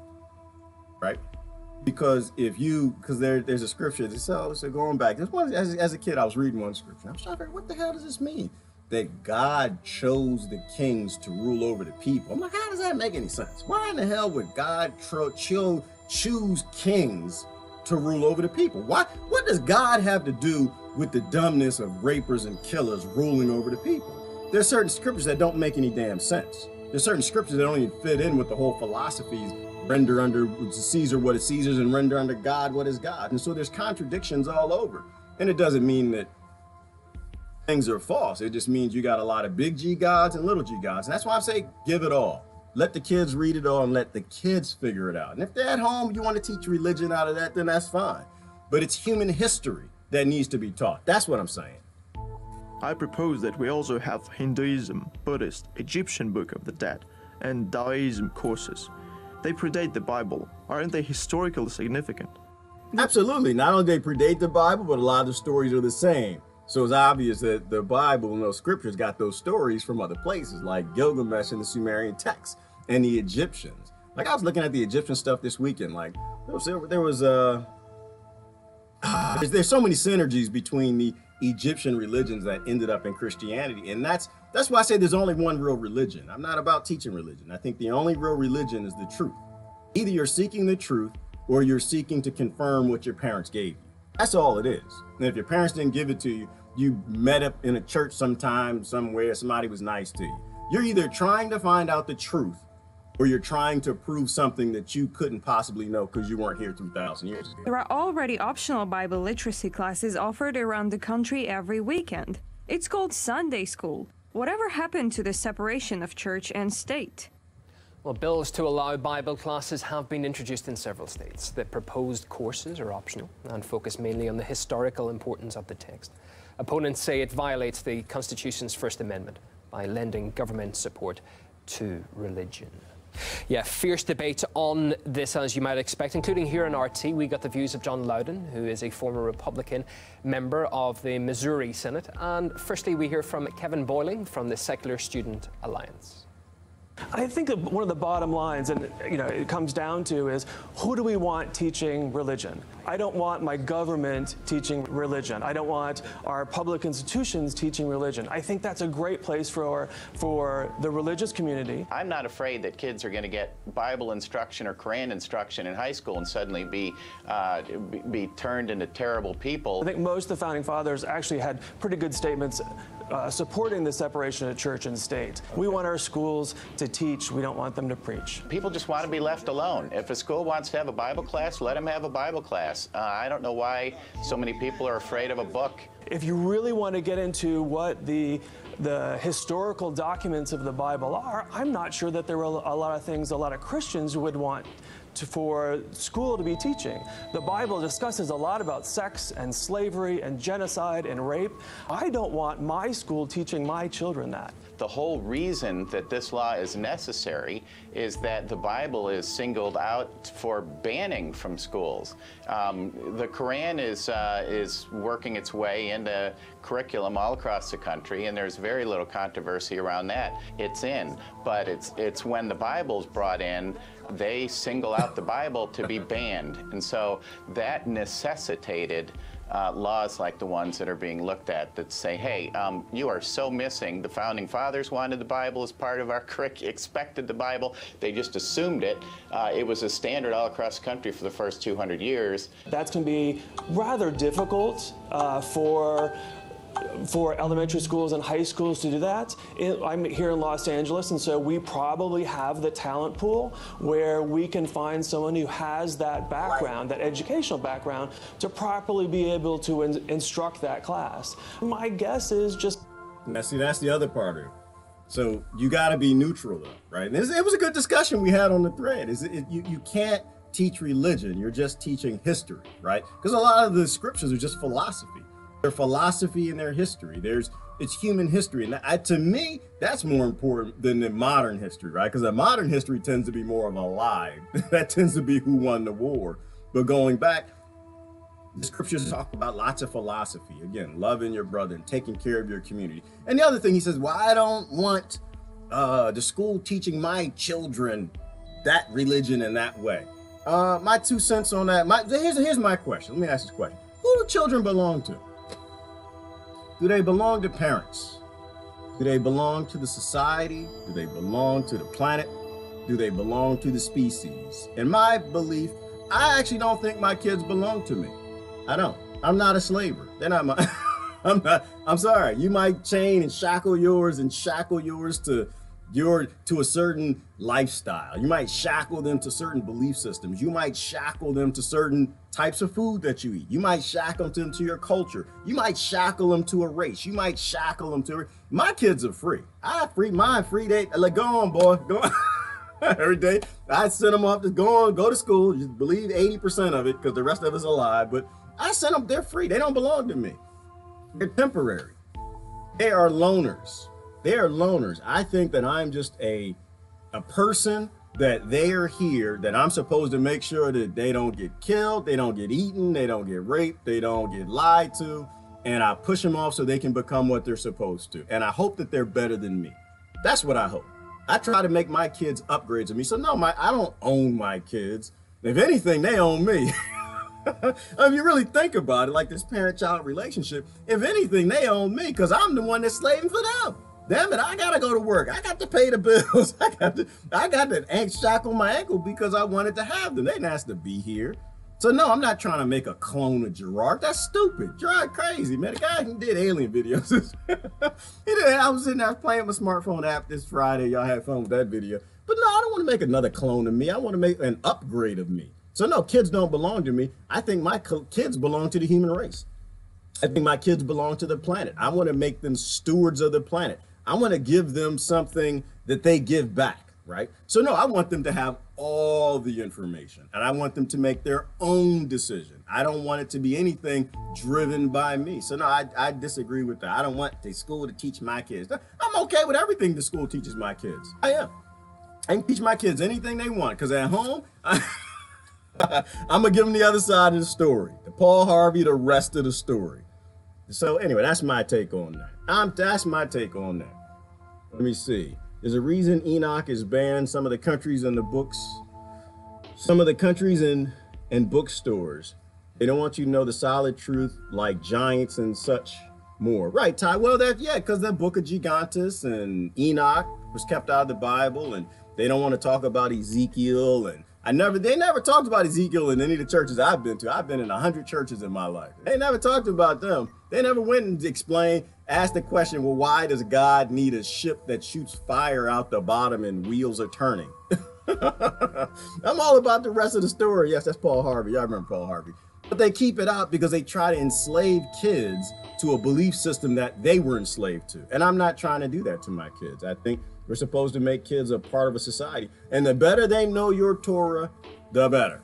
right? Because there's a scripture that says, so going back, this one, as a kid, I was reading one scripture. I was trying to figure, what the hell does this mean? That God chose the kings to rule over the people. I'm like, how does that make any sense? Why in the hell would God choose kings to rule over the people? Why? What does God have to do with the dumbness of rapers and killers ruling over the people? There's certain scriptures that don't make any damn sense. There's certain scriptures that don't even fit in with the whole philosophies, render under Caesar what is Caesar's and render under God what is God. And so there's contradictions all over. And it doesn't mean that things are false. It just means you got a lot of big G gods and little G gods. And that's why I say give it all. Let the kids read it all and let the kids figure it out. And if they're at home, you want to teach religion out of that, then that's fine. but it's human history that needs to be taught. That's what I'm saying.
I propose that we also have Hinduism, Buddhist, Egyptian Book of the Dead, and Taoism courses. They predate the Bible. Aren't they historically significant?
Absolutely. Not only do they predate the Bible, but a lot of the stories are the same. So it's obvious that the Bible and those scriptures got those stories from other places, like Gilgamesh in the Sumerian texts and the Egyptians. Like, I was looking at the Egyptian stuff this weekend. Like, there's so many synergies between the Egyptian religions that ended up in Christianity. And that's why I say there's only one real religion. I'm not about teaching religion. I think the only real religion is the truth. Either you're seeking the truth or you're seeking to confirm what your parents gave you. That's all it is. And if your parents didn't give it to you, you met up in a church sometime, somewhere, somebody was nice to you. You're either trying to find out the truth or you're trying to prove something that you couldn't possibly know because you weren't here 3,000 years ago.
There are already optional Bible literacy classes offered around the country every weekend. It's called Sunday School. Whatever happened to the separation of church and state?
Well, bills to allow Bible classes have been introduced in several states. The proposed courses are optional and focus mainly on the historical importance of the text. Opponents say it violates the Constitution's First Amendment by lending government support to religion. Yeah, fierce debate on this, as you might expect, including here in RT. We got the views of John Loudon, who is a former Republican member of the Missouri Senate. And firstly, we hear from Kevin Boyling from the Secular Student Alliance.
I think that one of the bottom lines, and it comes down to, is who do we want teaching religion? I don't want my government teaching religion. I don't want our public institutions teaching religion. I think that's a great place for the religious community.
I'm not afraid that kids are going to get Bible instruction or Quran instruction in high school and suddenly be turned into terrible people.
I think most of the founding fathers actually had pretty good statements supporting the separation of church and state. We want our schools to teach. We don't want them to preach.
People just want to be left alone. If a school wants to have a Bible class, let them have a Bible class. I don't know why so many people are afraid of a book.
If you really want to get into what the historical documents of the Bible are, I'm not sure that there are a lot of things a lot of Christians would want for school to be teaching. The Bible discusses a lot about sex and slavery and genocide and rape. I don't want my school teaching my children that.
The whole reason that this law is necessary is that the Bible is singled out for banning from schools. The Quran is working its way into curriculum all across the country, and there's very little controversy around that. It's in, but it's when the Bible's brought in, they single out the Bible to be banned. And so that necessitated laws like the ones that are being looked at that say, hey, you are so missing. The founding fathers wanted the Bible as part of our curriculum, expected the Bible. They just assumed it. It was a standard all across the country for the first 200 years.
That's going to be rather difficult for elementary schools and high schools to do that. I'm here in Los Angeles, and so we probably have the talent pool where we can find someone who has that background, that educational background, to properly be able to instruct that class. My guess is just...
See, that's the other part of it. So you got to be neutral, though, right? And it was a good discussion we had on the thread. You can't teach religion, you're just teaching history, right? Because a lot of the scriptures are just philosophy. Their philosophy and their history. It's human history. And to me, that's more important than the modern history, right? Because the modern history tends to be more of a lie. That tends to be who won the war. But going back, the scriptures talk about lots of philosophy. Again, loving your brother and taking care of your community. And the other thing he says, well, I don't want the school teaching my children that religion in that way. My 2 cents on that. Here's my question. Let me ask this question. Who do children belong to? Do they belong to parents? Do they belong to the society? Do they belong to the planet? Do they belong to the species? In my belief, I actually don't think my kids belong to me. I don't. I'm not a slaver. They're not my... I'm sorry. You might chain and shackle yours to a certain lifestyle. You might shackle them to certain belief systems. You might shackle them to certain types of food that you eat. You might shackle them to your culture. You might shackle them to a race. You might shackle them to... My kids are free. I free mine free. They like, go on, boy, go on. Every day I send them off to go to school. Just believe 80% of it because the rest of us are alive. But I sent them, they're free. They don't belong to me. They're temporary. They are loners. They are loners. I think that I'm just a person that they are here, that I'm supposed to make sure that they don't get killed, they don't get eaten, they don't get raped, they don't get lied to, and I push them off so they can become what they're supposed to. And I hope that they're better than me. That's what I hope. I try to make my kids upgrades of me. So no, I don't own my kids. If anything, they own me. If you really think about it, like this parent-child relationship, if anything, they own me because I'm the one that's slaving for them. Damn it, I gotta go to work. I got to pay the bills. I got the shackle on my ankle because I wanted to have them. They didn't ask to be here. So no, I'm not trying to make a clone of Gerard. That's stupid. Gerard crazy, man. The guy who did alien videos. I was sitting there playing my smartphone app this Friday. Y'all had fun with that video. But no, I don't want to make another clone of me. I want to make an upgrade of me. So no, kids don't belong to me. I think my kids belong to the human race. I think my kids belong to the planet. I want to make them stewards of the planet. I want to give them something that they give back, right? So no, I want them to have all the information and I want them to make their own decision. I don't want it to be anything driven by me. So no, I disagree with that. I don't want the school to teach my kids. I'm okay with everything the school teaches my kids. I am. I can teach my kids anything they want because at home, I'm going to give them the other side of the story. The Paul Harvey, the rest of the story. So anyway, that's my take on that. That's my take on that. Let me see. There's a reason Enoch is banned. Some of the countries in the books, some of the countries in bookstores, they don't want you to know the solid truth like giants and such more. Right, Ty? Well, because the book of Gigantus and Enoch was kept out of the Bible and they don't want to talk about Ezekiel and they never talked about Ezekiel in any of the churches I've been to. I've been in 100 churches in my life. They never talked about them. They never went and asked the question, well, why does God need a ship that shoots fire out the bottom and wheels are turning? I'm all about the rest of the story. Yes, that's Paul Harvey. I remember Paul Harvey. But they keep it out because they try to enslave kids to a belief system that they were enslaved to. And I'm not trying to do that to my kids. I think we're supposed to make kids a part of a society. And the better they know your Torah, the better.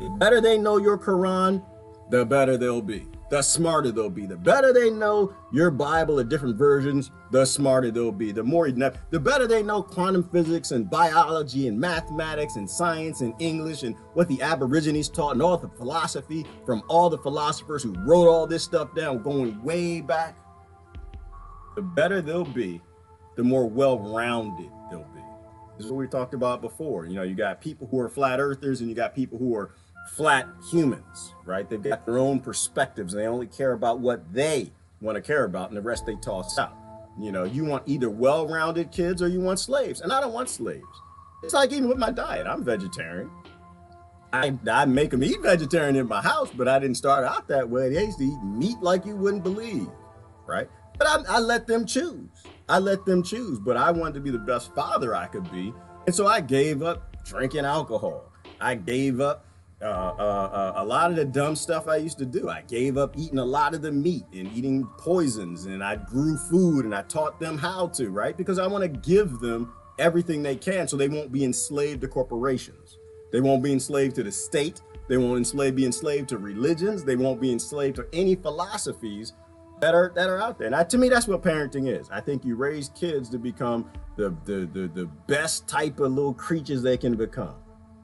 The better they know your Quran, the better they'll be. The smarter they'll be. The better they know your Bible in different versions, the smarter they'll be. The better they know quantum physics and biology and mathematics and science and English and what the Aborigines taught and all the philosophy from all the philosophers who wrote all this stuff down going way back, the better they'll be, the more well-rounded they'll be. This is what we talked about before. You know, you got people who are flat earthers and you got people who are flat humans, right? They've got their own perspectives and they only care about what they want to care about and the rest they toss out. You know, you want either well-rounded kids or you want slaves, and I don't want slaves. It's like even with my diet, I'm vegetarian. I make them eat vegetarian in my house, but I didn't start out that way. They used to eat meat like you wouldn't believe, right? But I let them choose. I let them choose, but I wanted to be the best father I could be. And so I gave up drinking alcohol. I gave up a lot of the dumb stuff I used to do. I gave up eating a lot of the meat and eating poisons, and I grew food and I taught them how to, right? Because I want to give them everything they can so they won't be enslaved to corporations. They won't be enslaved to the state. They won't be enslaved to religions. They won't be enslaved to any philosophies that are out there. And to me, that's what parenting is. I think you raise kids to become the best type of little creatures they can become.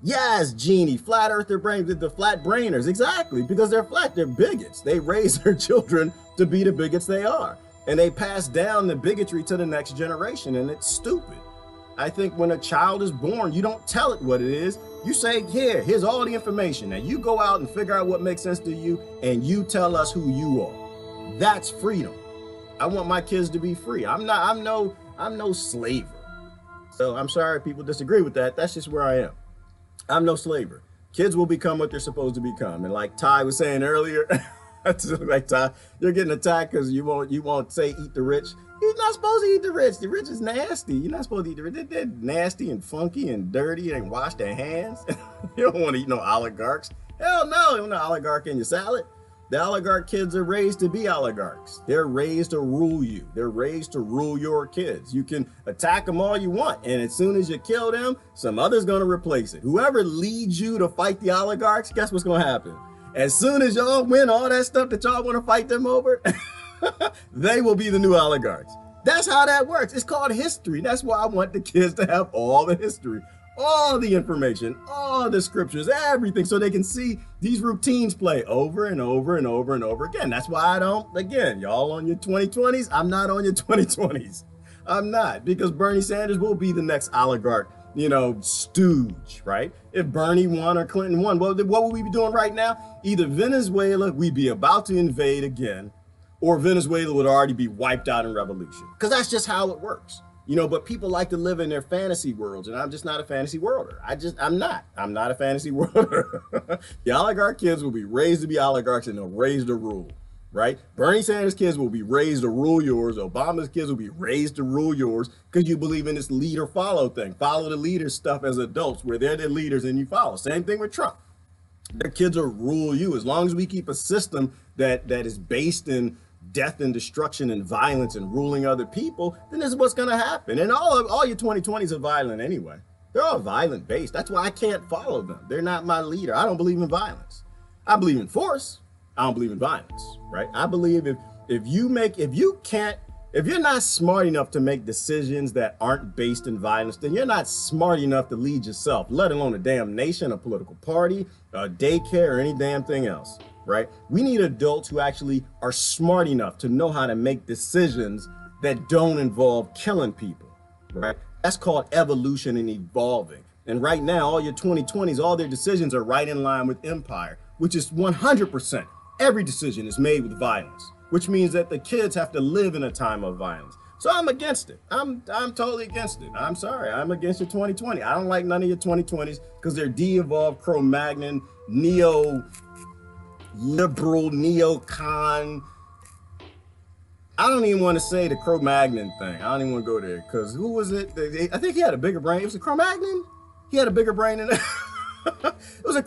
Yes, Jeannie, flat earther brains, the flat brainers, exactly, because they're flat, they're bigots. They raise their children to be the bigots they are. And they pass down the bigotry to the next generation, and it's stupid. I think when a child is born, you don't tell it what it is. You say, here's all the information. Now you go out and figure out what makes sense to you, and you tell us who you are. That's freedom. I want my kids to be free. I'm no slaver. So I'm sorry if people disagree with that. That's just where I am. I'm no slaver. Kids will become what they're supposed to become. And like Ty was saying earlier, like Ty, you're getting attacked because you won't say eat the rich. You're not supposed to eat the rich. The rich is nasty. You're not supposed to eat the rich. They're nasty and funky and dirty and wash their hands. You don't want to eat no oligarchs. Hell no, you want no oligarch in your salad. The oligarch kids are raised to be oligarchs. They're raised to rule you. They're raised to rule your kids. You can attack them all you want, and as soon as you kill them, some other's going to replace it. Whoever leads you to fight the oligarchs, guess what's going to happen? As soon as y'all win all that stuff that y'all want to fight them over, they will be the new oligarchs. That's how that works. It's called history. That's why I want the kids to have all the history, all the information, all the scriptures, everything, so they can see these routines play over and over and over and over again. That's why I don't, again, y'all on your 2020s, I'm not on your 2020s. I'm not, because Bernie Sanders will be the next oligarch, you know, stooge, right? If Bernie won or Clinton won, well, what would we be doing right now? Either Venezuela, we'd be about to invade again, or Venezuela would already be wiped out in revolution, because that's just how it works. You know, but people like to live in their fantasy worlds, and I'm just not a fantasy worlder. I'm not a fantasy worlder. The oligarch kids will be raised to be oligarchs, and they'll raise to rule, right? Bernie Sanders kids will be raised to rule yours. Obama's kids will be raised to rule yours, because you believe in this leader follow thing. Follow the leader stuff as adults, where they're the leaders and you follow. Same thing with Trump. Their kids will rule you. As long as we keep a system that is based in death and destruction and violence and ruling other people, then this is what's going to happen. And all your 2020s are violent anyway. They're all violent based. That's why I can't follow them. They're not my leader. I don't believe in violence. I believe in force. I don't believe in violence, right? I believe if you're not smart enough to make decisions that aren't based in violence, then you're not smart enough to lead yourself, let alone a damn nation, a political party, a daycare, or any damn thing else. Right? We need adults who actually are smart enough to know how to make decisions that don't involve killing people, right? That's called evolution and evolving. And right now, all your 2020s, all their decisions are right in line with empire, which is 100%. Every decision is made with violence, which means that the kids have to live in a time of violence. So I'm against it. I'm totally against it. I'm sorry. I'm against your 2020. I don't like none of your 2020s because they're de-evolved, Cro-Magnon, liberal neocon. I don't even want to say the Cro-Magnon thing. I don't even want to go there, because who was it? I think he had a bigger brain. It was a Cro-Magnon. He had a bigger brain than that. That was a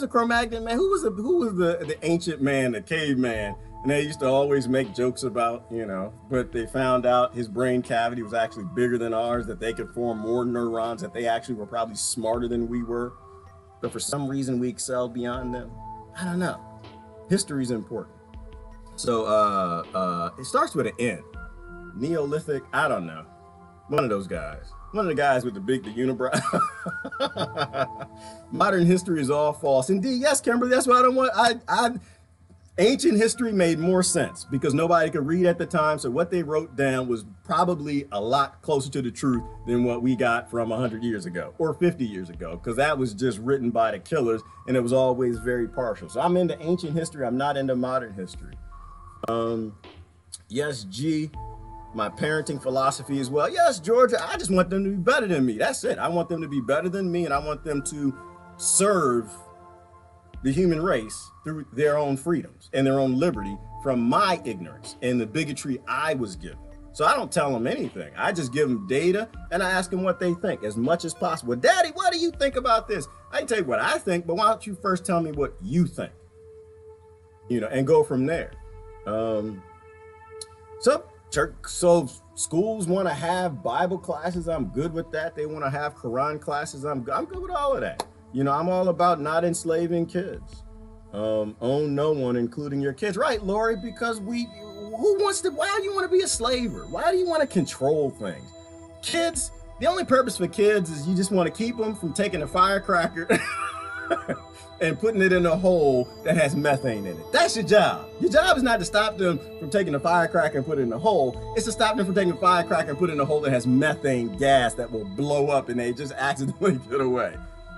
Cro-Magnon man. Who was the ancient man, the caveman? And they used to always make jokes about, you know, but they found out his brain cavity was actually bigger than ours, that they could form more neurons, that they actually were probably smarter than we were. But for some reason we excelled beyond them. I don't know. History is important. So it starts with an N. Neolithic, I don't know. One of those guys. One of the guys with the unibrow. Modern history is all false. Indeed, yes, Kimberly, that's why I don't want, ancient history made more sense because nobody could read at the time. So what they wrote down was probably a lot closer to the truth than what we got from 100 years ago or 50 years ago, because that was just written by the killers and it was always very partial. So I'm into ancient history. I'm not into modern history. Yes, G, my parenting philosophy as well. Yes, Georgia, I just want them to be better than me. That's it. I want them to be better than me, and I want them to serve the human race through their own freedoms and their own liberty from my ignorance and the bigotry I was given. So I don't tell them anything. I just give them data and I ask them what they think as much as possible. Daddy, what do you think about this? I can tell you what I think, but why don't you first tell me what you think? You know, and go from there. So schools want to have Bible classes. I'm good with that. They want to have Quran classes. I'm good with all of that. You know, I'm all about not enslaving kids. Own no one, including your kids. Right, Lori, because why do you want to be a slaver? Why do you want to control things? Kids, the only purpose for kids is you just want to keep them from taking a firecracker and putting it in a hole that has methane in it. That's your job. Your job is not to stop them from taking a firecracker and put it in a hole. It's to stop them from taking a firecracker and put it in a hole that has methane gas that will blow up and they just accidentally get away.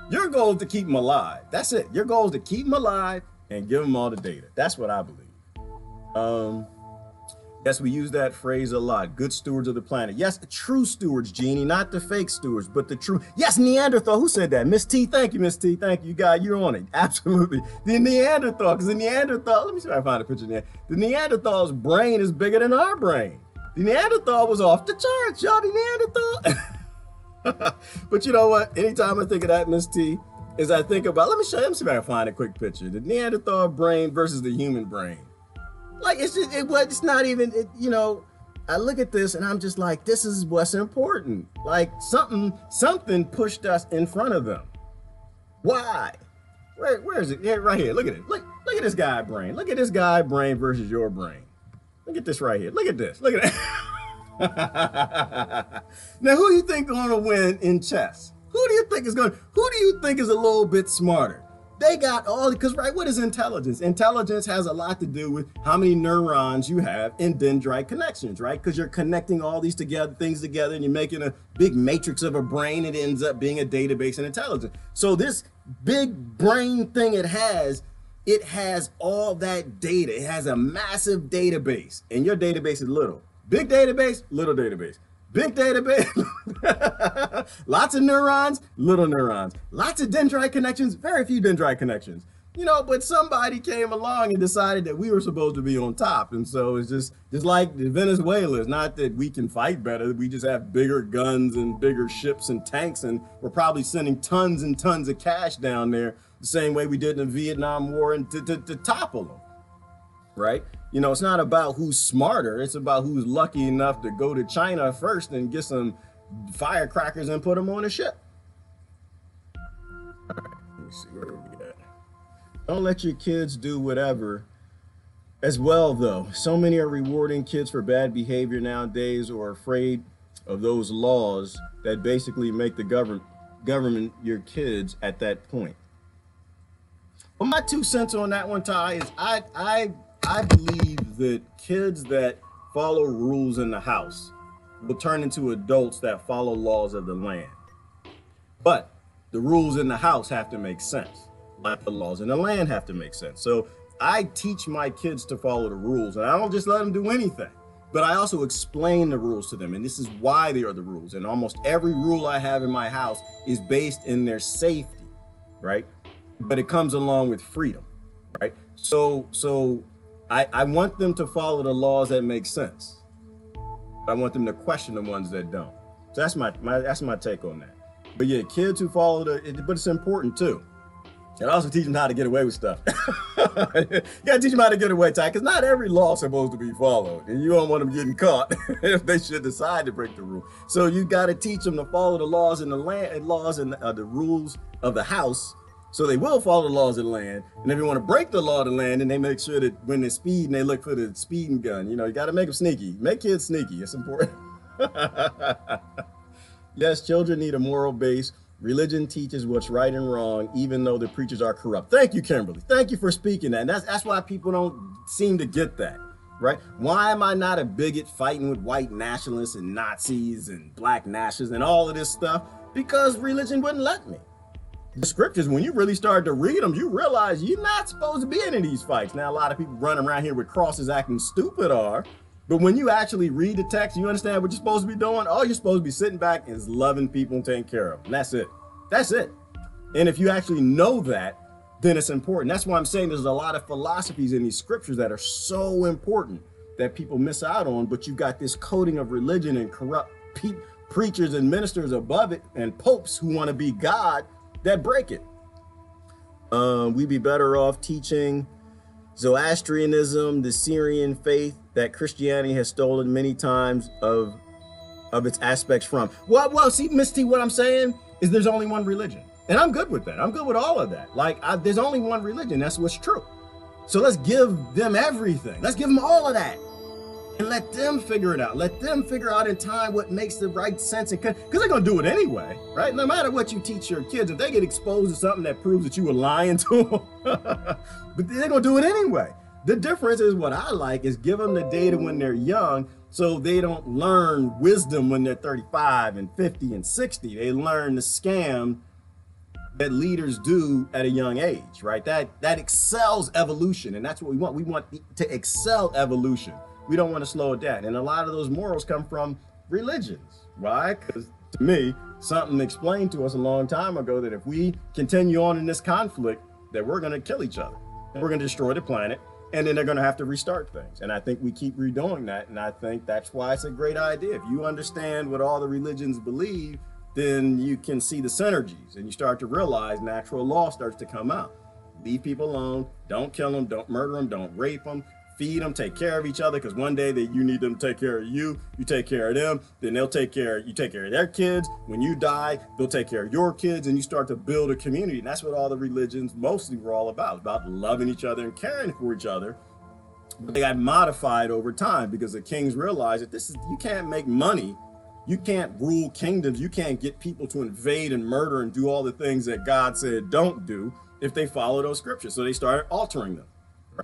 Your goal is to keep them alive. That's it. Your goal is to keep them alive and give them all the data. That's what I believe. Yes, we use that phrase a lot. Good stewards of the planet. Yes, true stewards, Jeannie, not the fake stewards, but the true. Yes, Neanderthal. Who said that? Miss T. Thank you, Miss T. Thank you, guy. You're on it. Absolutely. The Neanderthal, because the Neanderthal, let me see if I find a picture there. The Neanderthal's brain is bigger than our brain. The Neanderthal was off the charts, y'all. The Neanderthal. But you know what? Anytime I think of that, Miss T, is I think about, let me see if I can find a quick picture. The Neanderthal brain versus the human brain. Like, it's just, it's not even, you know, I look at this and I'm just like, this is what's important. Like something pushed us in front of them. Why? Where is it? Yeah, right here. Look at it. Look Look at this guy brain. Look at this guy brain versus your brain. Look at this right here. Look at this. Look at that. Now, who do you think going to win in chess? Who do you think is a little bit smarter? They got all, because right, what is intelligence? Intelligence has a lot to do with how many neurons you have in dendrite connections, right? Because you're connecting all these things together and you're making a big matrix of a brain. It ends up being a database in intelligence. So this big brain thing it has all that data. It has a massive database, and your database is little. Big database, little database. Big database, lots of neurons, little neurons. Lots of dendrite connections, very few dendrite connections. You know, but somebody came along and decided that we were supposed to be on top. And so it's just like Venezuela. It's not that we can fight better. We just have bigger guns and bigger ships and tanks, and we're probably sending tons and tons of cash down there the same way we did in the Vietnam War and to topple them, right? You know, it's not about who's smarter. It's about who's lucky enough to go to China first and get some firecrackers and put them on a ship. All right, let me see where we at. Don't let your kids do whatever. As well, though, so many are rewarding kids for bad behavior nowadays or afraid of those laws that basically make the government your kids at that point. Well, my 2 cents on that one, Ty, is I believe that kids that follow rules in the house will turn into adults that follow laws of the land. But the rules in the house have to make sense, like the laws in the land have to make sense. So I teach my kids to follow the rules, and I don't just let them do anything, but I also explain the rules to them, and this is why they are the rules. And almost every rule I have in my house is based in their safety, right? But it comes along with freedom, right? So I want them to follow the laws that make sense. I want them to question the ones that don't. So that's my take on that. But yeah, kids who follow but it's important too. And also teach them how to get away with stuff. You gotta teach them how to get away, Ty, because not every law is supposed to be followed, and you don't want them getting caught if they should decide to break the rule. So you gotta teach them to follow the laws in the land, the rules of the house, so they will follow the laws of the land. And if you want to break the law of the land, then they make sure that when they're speeding, they look for the speeding gun. You know, you got to make them sneaky. Make kids sneaky. It's important. Yes, children need a moral base. Religion teaches what's right and wrong, even though the preachers are corrupt. Thank you, Kimberly. Thank you for speaking that. And that's why people don't seem to get that, right? Why am I not a bigot fighting with white nationalists and Nazis and black nationalists and all of this stuff? Because religion wouldn't let me. The scriptures, when you really start to read them, you realize you're not supposed to be in these fights. Now, a lot of people running around here with crosses acting stupid but when you actually read the text, you understand what you're supposed to be doing. All you're supposed to be sitting back is loving people and taking care of them. That's it. That's it. And if you actually know that, then it's important. That's why I'm saying there's a lot of philosophies in these scriptures that are so important that people miss out on, but you got this coding of religion and corrupt preachers and ministers above it and popes who want to be God that break it. We'd be better off teaching Zoroastrianism, the Syrian faith that Christianity has stolen many times of its aspects from. Well, see, Miss T, what I'm saying is there's only one religion. And I'm good with that. I'm good with all of that. Like, there's only one religion. That's what's true. So let's give them everything. Let's give them all of that. And let them figure it out. Let them figure out in time what makes the right sense. Because they're going to do it anyway, right? No matter what you teach your kids, if they get exposed to something that proves that you were lying to them, but they're going to do it anyway. The difference is what I like is give them the data when they're young so they don't learn wisdom when they're 35 and 50 and 60. They learn the scam that leaders do at a young age, right? That excels evolution. And that's what we want. We want to excel evolution. We don't want to slow it down. And a lot of those morals come from religions. Why? Because to me, something explained to us a long time ago that if we continue on in this conflict, that we're going to kill each other. We're going to destroy the planet. And then they're going to have to restart things. And I think we keep redoing that. And I think that's why it's a great idea. If you understand what all the religions believe, then you can see the synergies and you start to realize natural law starts to come out. Leave people alone. Don't kill them. Don't murder them. Don't rape them. feed them, take care of each other, because one day that you need them to take care of you, you take care of them, then you take care of their kids. When you die, they'll take care of your kids, and you start to build a community. And that's what all the religions mostly were all about loving each other and caring for each other. But they got modified over time because the kings realized that you can't make money. You can't rule kingdoms. You can't get people to invade and murder and do all the things that God said don't do if they follow those scriptures. So they started altering them,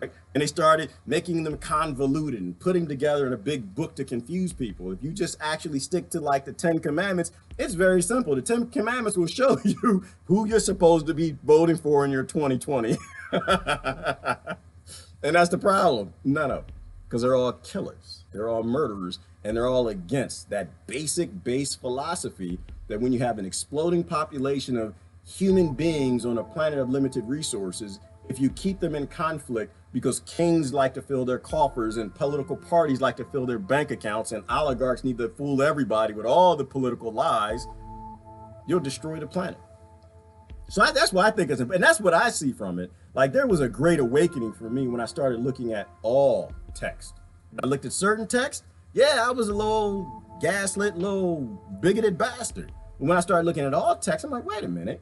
right? And they started making them convoluted and putting together in a big book to confuse people. If you just actually stick to like the 10 Commandments, it's very simple. The 10 Commandments will show you who you're supposed to be voting for in your 2020. And that's the problem. None of them. Because they're all killers. They're all murderers. And they're all against that basic base philosophy that when you have an exploding population of human beings on a planet of limited resources, if you keep them in conflict because kings like to fill their coffers and political parties like to fill their bank accounts and oligarchs need to fool everybody with all the political lies, you'll destroy the planet. So that's what I think is, and that's what I see from it. Like there was a great awakening for me when I started looking at all text. I looked at certain text. Yeah, I was a little gaslit, little bigoted bastard. And when I started looking at all text, I'm like, wait a minute.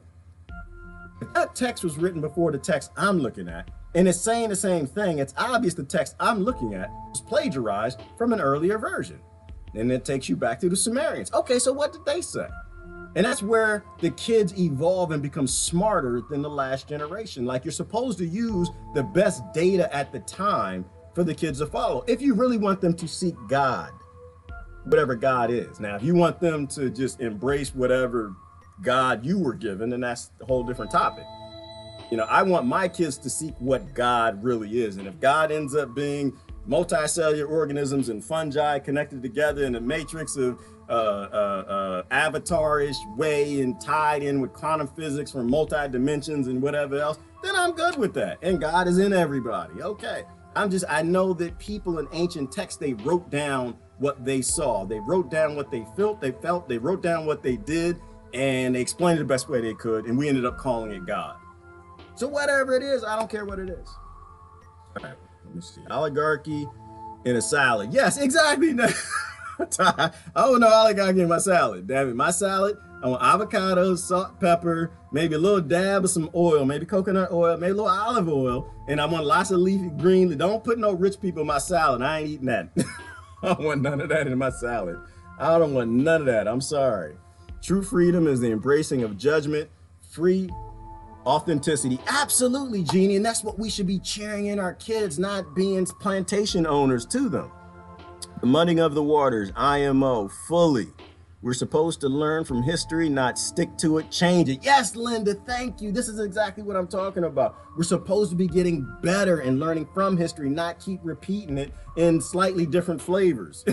If that text was written before the text I'm looking at, and it's saying the same thing, it's obvious the text I'm looking at was plagiarized from an earlier version. And it takes you back to the Sumerians. Okay, so what did they say? And that's where the kids evolve and become smarter than the last generation. Like you're supposed to use the best data at the time for the kids to follow. If you really want them to seek God, whatever God is. Now, if you want them to just embrace whatever God you were given, then that's a whole different topic. You know, I want my kids to seek what God really is. And if God ends up being multicellular organisms and fungi connected together in a matrix of avatar-ish way and tied in with quantum physics from multi-dimensions and whatever else, then I'm good with that. And God is in everybody. Okay. I know that people in ancient texts, they wrote down what they saw. They wrote down what they felt, they wrote down what they did, and they explained it the best way they could, and we ended up calling it God. So whatever it is, I don't care what it is. All right, let me see. Oligarchy in a salad. Yes, exactly. I don't know oligarchy in my salad. Damn it, my salad, I want avocados, salt, pepper, maybe a little dab of some oil, maybe coconut oil, maybe a little olive oil, and I want lots of leafy green. Don't put no rich people in my salad. I ain't eating that. I don't want none of that in my salad. I don't want none of that. I'm sorry. True freedom is the embracing of judgment, free authenticity. Absolutely, Jeannie, and that's what we should be cheering in our kids, not being plantation owners to them. The muddying of the waters, IMO, fully. We're supposed to learn from history, not stick to it, change it. Yes, Linda, thank you. This is exactly what I'm talking about. We're supposed to be getting better and learning from history, not keep repeating it in slightly different flavors.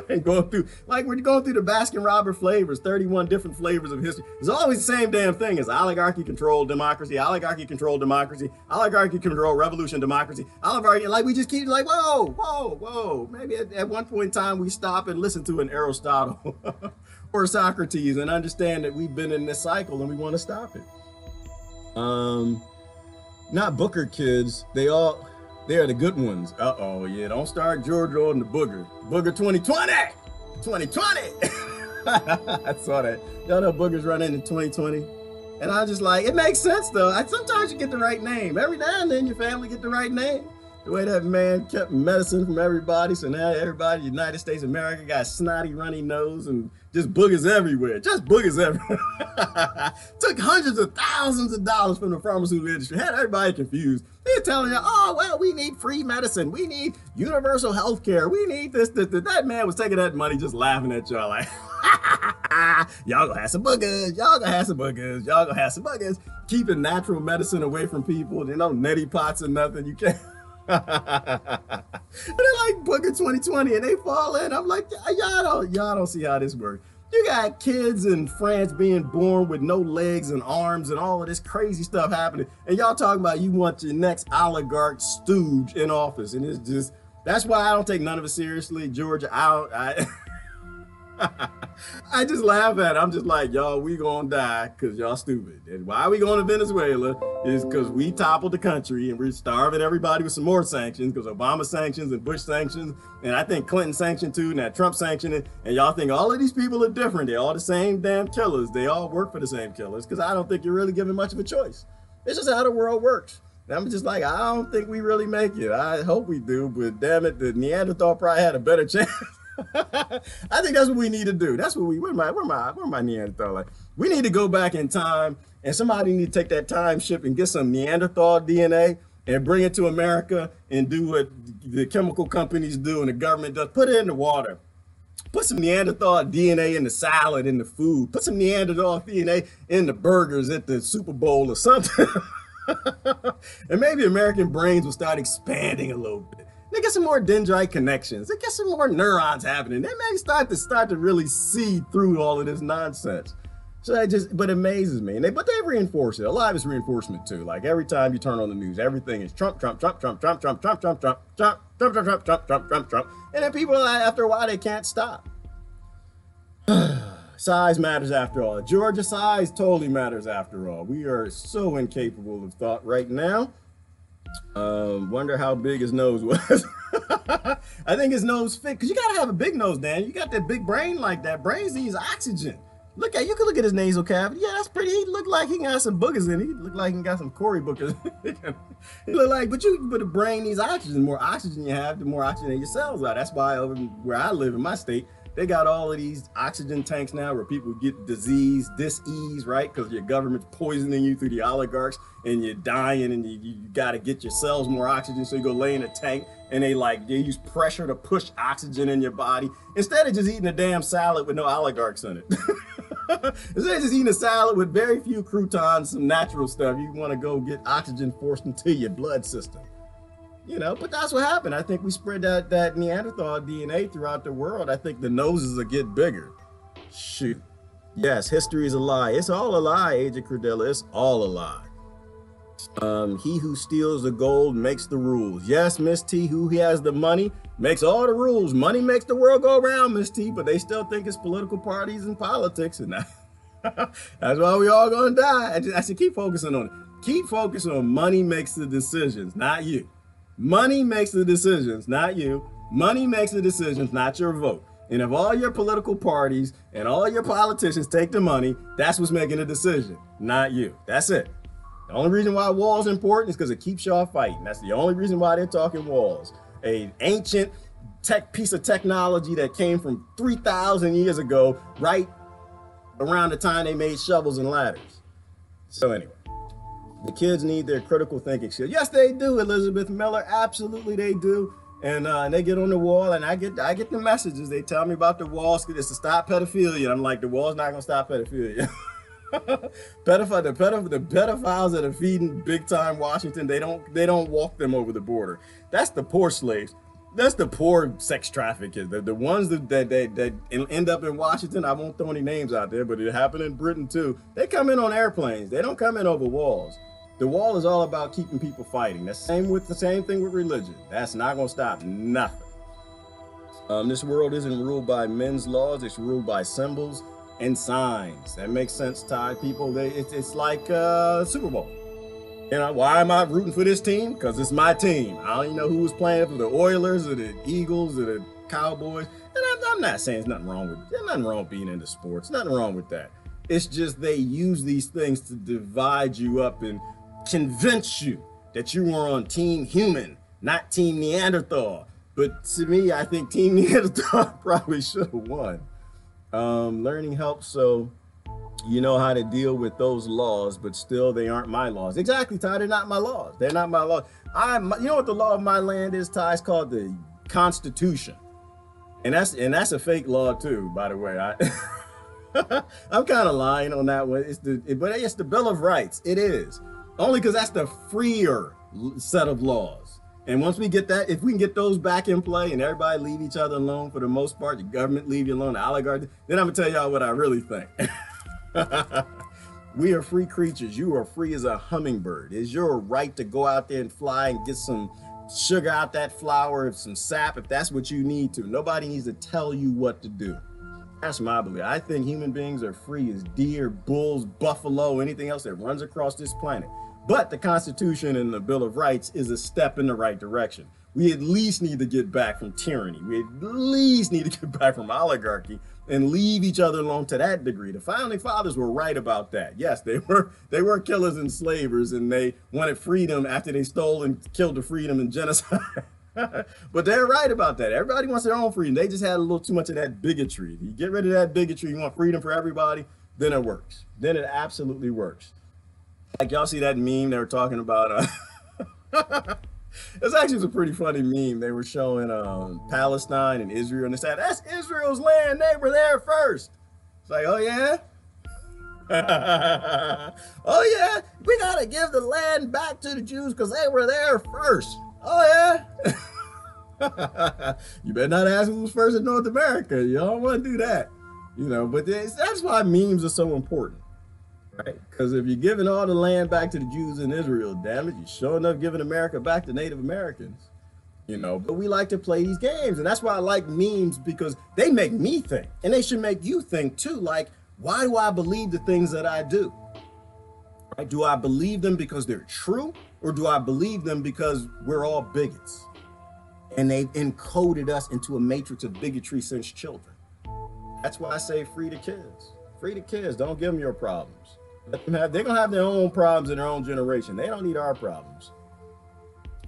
And going through, like we're going through the Baskin-Robbins flavors, 31 different flavors of history. It's always the same damn thing. It's oligarchy controlled democracy, oligarchy controlled democracy, oligarchy controlled revolution democracy, oligarchy. Like we just keep like, whoa, whoa, whoa. Maybe at one point in time we stop and listen to an Aristotle or Socrates and understand that we've been in this cycle and we want to stop it. Not Booker kids. They are the good ones. Uh-oh, yeah, don't start George Orwell the Booger. Booger 2020! 2020! I saw that. Y'all know Boogers running in 2020. And I was just like, it makes sense though. Sometimes you get the right name. Every now and then your family get the right name. The way that man kept medicine from everybody, so now everybody in the United States of America got snotty, runny nose and just boogers everywhere. Just boogers everywhere. Took hundreds of thousands of dollars from the pharmaceutical industry. Had everybody confused. They're telling you, oh, well, we need free medicine. We need universal health care. We need this. That man was taking that money just laughing at y'all like, y'all gonna have some boogers. Y'all gonna have some boogers. Y'all gonna have some boogers. Keeping natural medicine away from people. You know, neti pots and nothing. You can't. And they're like Booker 2020 and they fall in. I'm like, y'all don't see how this works. You got kids in France being born with no legs and arms and all of this crazy stuff happening. And y'all talking about you want your next oligarch stooge in office. And it's just, that's why I don't take none of it seriously, Georgia. I I just laugh at it. I'm just like, y'all, we gonna die because y'all stupid. And why we going to Venezuela is because we toppled the country and we're starving everybody with some more sanctions because Obama sanctions and Bush sanctions. And I think Clinton sanctioned too, and that Trump sanctioned it. And y'all think all of these people are different. They're all the same damn killers. They all work for the same killers because I don't think you're really giving much of a choice. It's just how the world works. And I'm just like, I don't think we really make it. I hope we do, but damn it, the Neanderthal probably had a better chance. I think that's what we need to do. That's what where my Neanderthal like? We need to go back in time, and somebody need to take that time ship and get some Neanderthal DNA and bring it to America and do what the chemical companies do and the government does. Put it in the water. Put some Neanderthal DNA in the salad, in the food. Put some Neanderthal DNA in the burgers at the Super Bowl or something. And maybe American brains will start expanding a little bit. They get some more dendrite connections. They get some more neurons happening. They may start to really see through all of this nonsense. So but it amazes me. But they reinforce it. A lot of it's reinforcement too. Like every time you turn on the news, everything is Trump, Trump, Trump, Trump, Trump, Trump, Trump, Trump, Trump, Trump, Trump, Trump, Trump, Trump, Trump, Trump, Trump, Trump. And then people, after a while, they can't stop. Size matters after all. Georgia size totally matters after all. We are so incapable of thought right now. Wonder how big his nose was. I think his nose fit, because you gotta have a big nose, Dan. You got that big brain like that. Brains needs oxygen. You can look at his nasal cavity. Yeah, that's pretty. He look like he got some boogers in it. He look like he got some Cory boogers. He look like, but the brain needs oxygen. The more oxygen you have, the more oxygen your cells are. That's why over where I live in my state, they got all of these oxygen tanks now where people get dis-ease, right? Because your government's poisoning you through the oligarchs and you're dying and you got to get your cells more oxygen. So you go lay in a tank and they use pressure to push oxygen in your body instead of just eating a damn salad with no oligarchs in it. Instead of just eating a salad with very few croutons, some natural stuff, you want to go get oxygen forced into your blood system. But that's what happened. I think we spread that Neanderthal DNA throughout the world. I think the noses will get bigger. Shoot. Yes, history is a lie. It's all a lie, Agent Credella. It's all a lie. He who steals the gold makes the rules. Yes, Miss T, who has the money makes all the rules. Money makes the world go around, Miss T, but they still think it's political parties and politics. And that's why we all gonna die. I should keep focusing on it. Keep focusing on money makes the decisions, not you. Money makes the decisions, not you. Money makes the decisions, not your vote. And if all your political parties and all your politicians take the money, that's what's making the decision, not you. That's it. The only reason why walls are important is because it keeps y'all fighting. That's the only reason why they're talking walls. An ancient piece of technology that came from 3,000 years ago, right around the time they made shovels and ladders. So anyway. The kids need their critical thinking skills. Yes, they do, Elizabeth Miller. Absolutely, they do. And they get on the wall, and I get the messages. They tell me about the walls. It's to stop pedophilia. I'm like, the wall's not gonna stop pedophilia. The pedophiles that are feeding big time Washington, they don't walk them over the border. That's the poor slaves. That's the poor sex traffickers. The ones that end up in Washington. I won't throw any names out there, but it happened in Britain too. They come in on airplanes. They don't come in over walls. The wall is all about keeping people fighting. That's the same thing with religion. That's not gonna stop nothing. This world isn't ruled by men's laws. It's ruled by symbols and signs. That makes sense, Ty. People, it's like Super Bowl. Why am I rooting for this team? Because it's my team. I don't even know who was playing for the Oilers or the Eagles or the Cowboys. And I'm not saying there's nothing wrong with being into sports. Nothing wrong with that. It's just they use these things to divide you up and convince you that you were on Team Human, not Team Neanderthal. But to me, I think Team Neanderthal probably should have won. Learning helps so you know how to deal with those laws, but still they aren't my laws. Exactly, Ty, they're not my laws. They're not my laws. You know what the law of my land is, Ty? It's called the Constitution. And that's a fake law too, by the way. I'm kind of lying on that one. But it's the Bill of Rights. It is. Only because that's the freer set of laws. And once we get that, if we can get those back in play and everybody leave each other alone for the most part, the government leave you alone, the oligarchs, then I'm gonna tell y'all what I really think. We are free creatures. You are free as a hummingbird. It's your right to go out there and fly and get some sugar out that flower, some sap, if that's what you need to. Nobody needs to tell you what to do. That's my belief. I think human beings are free as deer, bulls, buffalo, anything else that runs across this planet. But the Constitution and the Bill of Rights is a step in the right direction. We at least need to get back from tyranny. We at least need to get back from oligarchy and leave each other alone to that degree. The founding fathers were right about that. Yes, they were killers and slavers, and they wanted freedom after they stole and killed the freedom and genocide. But they're right about that. Everybody wants their own freedom. They just had a little too much of that bigotry. If you get rid of that bigotry, you want freedom for everybody, then it works. Then it absolutely works. Like y'all see that meme they were talking about? It's actually a pretty funny meme. They were showing Palestine and Israel, and they said, that's Israel's land. They were there first. It's like, oh yeah? Oh yeah? We gotta give the land back to the Jews because they were there first. Oh yeah? You better not ask who was first in North America. You don't want to do that. You know, but that's why memes are so important. Right? Because if you're giving all the land back to the Jews in Israel, damn it, you're sure enough giving America back to Native Americans. You know, but we like to play these games. And that's why I like memes, because they make me think. And they should make you think too. Like, why do I believe the things that I do? Right? Do I believe them because they're true? Or do I believe them because we're all bigots? And they've encoded us into a matrix of bigotry since children. That's why I say free the kids. Free the kids. Don't give them your problems. They're going to have their own problems in their own generation. They don't need our problems.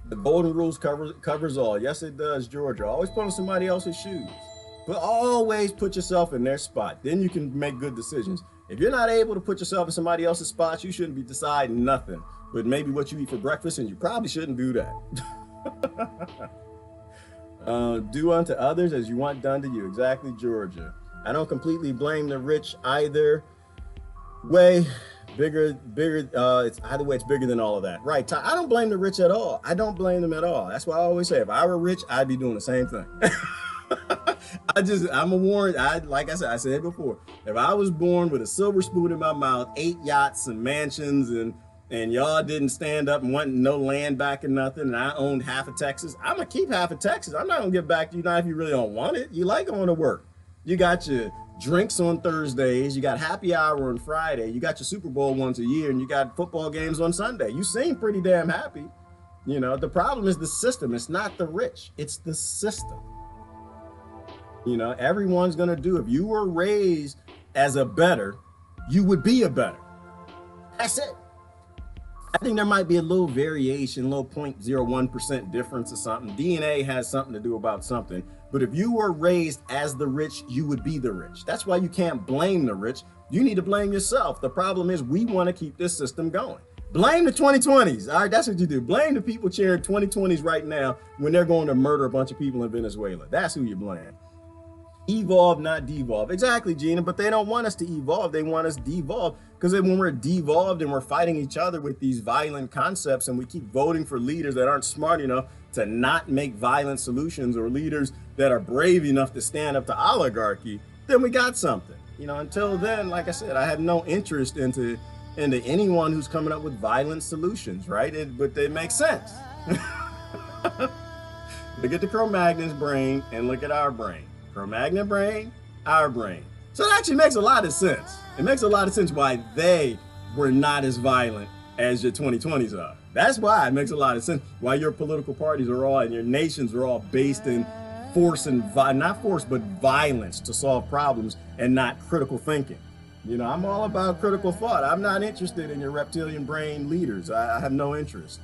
The golden rules covers all. Yes, it does, Georgia. Always put on somebody else's shoes. But always put yourself in their spot. Then you can make good decisions. If you're not able to put yourself in somebody else's spot, you shouldn't be deciding nothing. But maybe what you eat for breakfast, and you probably shouldn't do that. Do unto others as you want done to you. Exactly, Georgia. I don't completely blame the rich either way. It's either way, it's bigger than all of that. Right. I don't blame the rich at all. I don't blame them at all. That's why I always say, if I were rich, I'd be doing the same thing. I'm a warrant. Like I said it before, if I was born with a silver spoon in my mouth, 8 yachts and mansions, and y'all didn't stand up and want no land back and nothing, and I owned half of Texas, I'm gonna keep half of Texas. I'm not gonna give back to you, not if you really don't want it. You like going to work. You got your drinks on Thursdays, you got happy hour on Friday, you got your Super Bowl once a year, and you got football games on Sunday. You seem pretty damn happy. You know, the problem is the system. It's not the rich, it's the system. You know, everyone's gonna do. If you were raised as a better, you would be a better. That's it. I think there might be a little variation, a little 0.01% difference or something. DNA has something to do about something. But if you were raised as the rich, you would be the rich. That's why you can't blame the rich. You need to blame yourself. The problem is we want to keep this system going. Blame the 2020s. All right, that's what you do. Blame the people cheering 2020s right now when they're going to murder a bunch of people in Venezuela. That's who you blame. Evolve, not devolve. Exactly, Gina, but they don't want us to evolve. They want us devolved, because when we're devolved and we're fighting each other with these violent concepts, and we keep voting for leaders that aren't smart enough to not make violent solutions, or leaders that are brave enough to stand up to oligarchy, then we got something. You know, until then, like I said, I have no interest into anyone who's coming up with violent solutions, right? But they make sense. Look at the Cro-Magnon's brain and look at our brain. Cro-Magnon brain, our brain. So it actually makes a lot of sense. It makes a lot of sense why they were not as violent as your 2020s are. That's why it makes a lot of sense why your political parties are all, and your nations are all based in force and not force, but violence to solve problems, and not critical thinking. You know, I'm all about critical thought. I'm not interested in your reptilian brain leaders. I have no interest.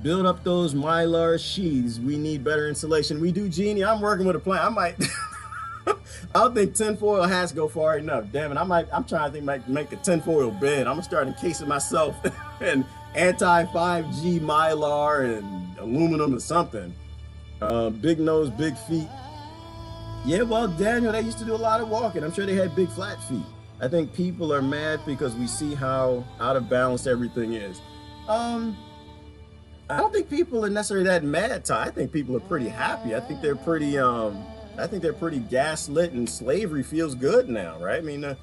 Build up those mylar sheaths. We need better insulation. We do, Jeannie. I'm working with a plan. I might. I don't think tinfoil hats go far enough. Damn it. I'm trying to think make a tinfoil bed. I'm gonna start encasing myself in anti-5G mylar and aluminum or something. Big nose, big feet. Yeah, well, Daniel, they used to do a lot of walking. I'm sure they had big flat feet. I think people are mad because we see how out of balance everything is. I don't think people are necessarily that mad, Ty. I think people are pretty happy. I think they're pretty gaslit, and slavery feels good now, right? I mean,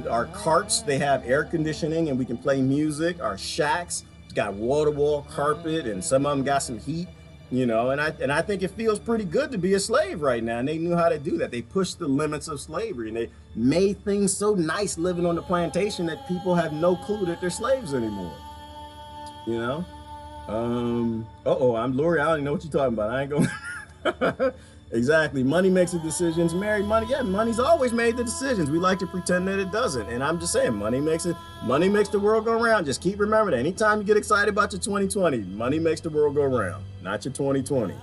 our carts, they have air conditioning and we can play music. Our shacks got wall-to-wall carpet, and some of them got some heat. You know, and I think it feels pretty good to be a slave right now. And they knew how to do that. They pushed the limits of slavery, and they made things so nice living on the plantation that people have no clue that they're slaves anymore. You know? I'm Lori. I don't even know what you're talking about. I ain't going. Exactly. Money makes the decisions. Married money. Yeah, money's always made the decisions. We like to pretend that it doesn't. And I'm just saying, money makes the world go round. Just keep remembering that. Anytime you get excited about your 2020, money makes the world go round, not your 2020.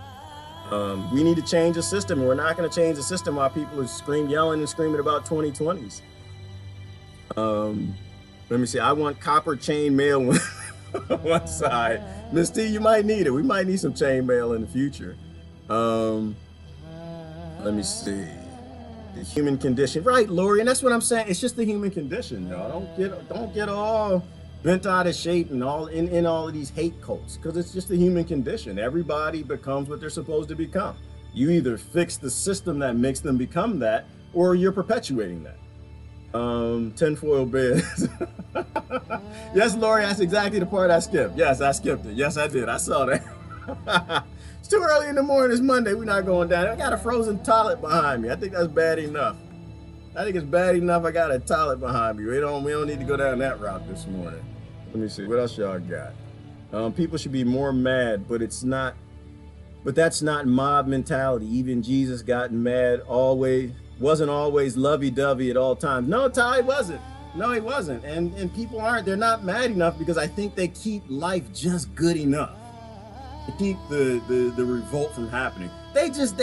We need to change the system. And we're not going to change the system while people are yelling and screaming about 2020s. Let me see. I want copper chain mail on one side. Miss T, you might need it. We might need some chain mail in the future. Let me see. The human condition, right, Lori? And that's what I'm saying. It's just the human condition, y'all. Don't get all bent out of shape and all in all of these hate cults, because it's just the human condition. Everybody becomes what they're supposed to become. You either fix the system that makes them become that, or you're perpetuating that. Tinfoil beds. Yes, Lori, that's exactly the part I skipped. Yes, I skipped it. Yes, I did. I saw that. It's too early in the morning. It's Monday. We're not going down. I got a frozen toilet behind me. I think that's bad enough. I think it's bad enough I got a toilet behind me. We don't need to go down that route this morning. Let me see. What else y'all got? People should be more mad, but that's not mob mentality. Even Jesus got mad wasn't always lovey-dovey at all times. No, Ty, he wasn't. No, he wasn't. And people they're not mad enough because I think they keep life just good enough to keep the revolt from happening. They just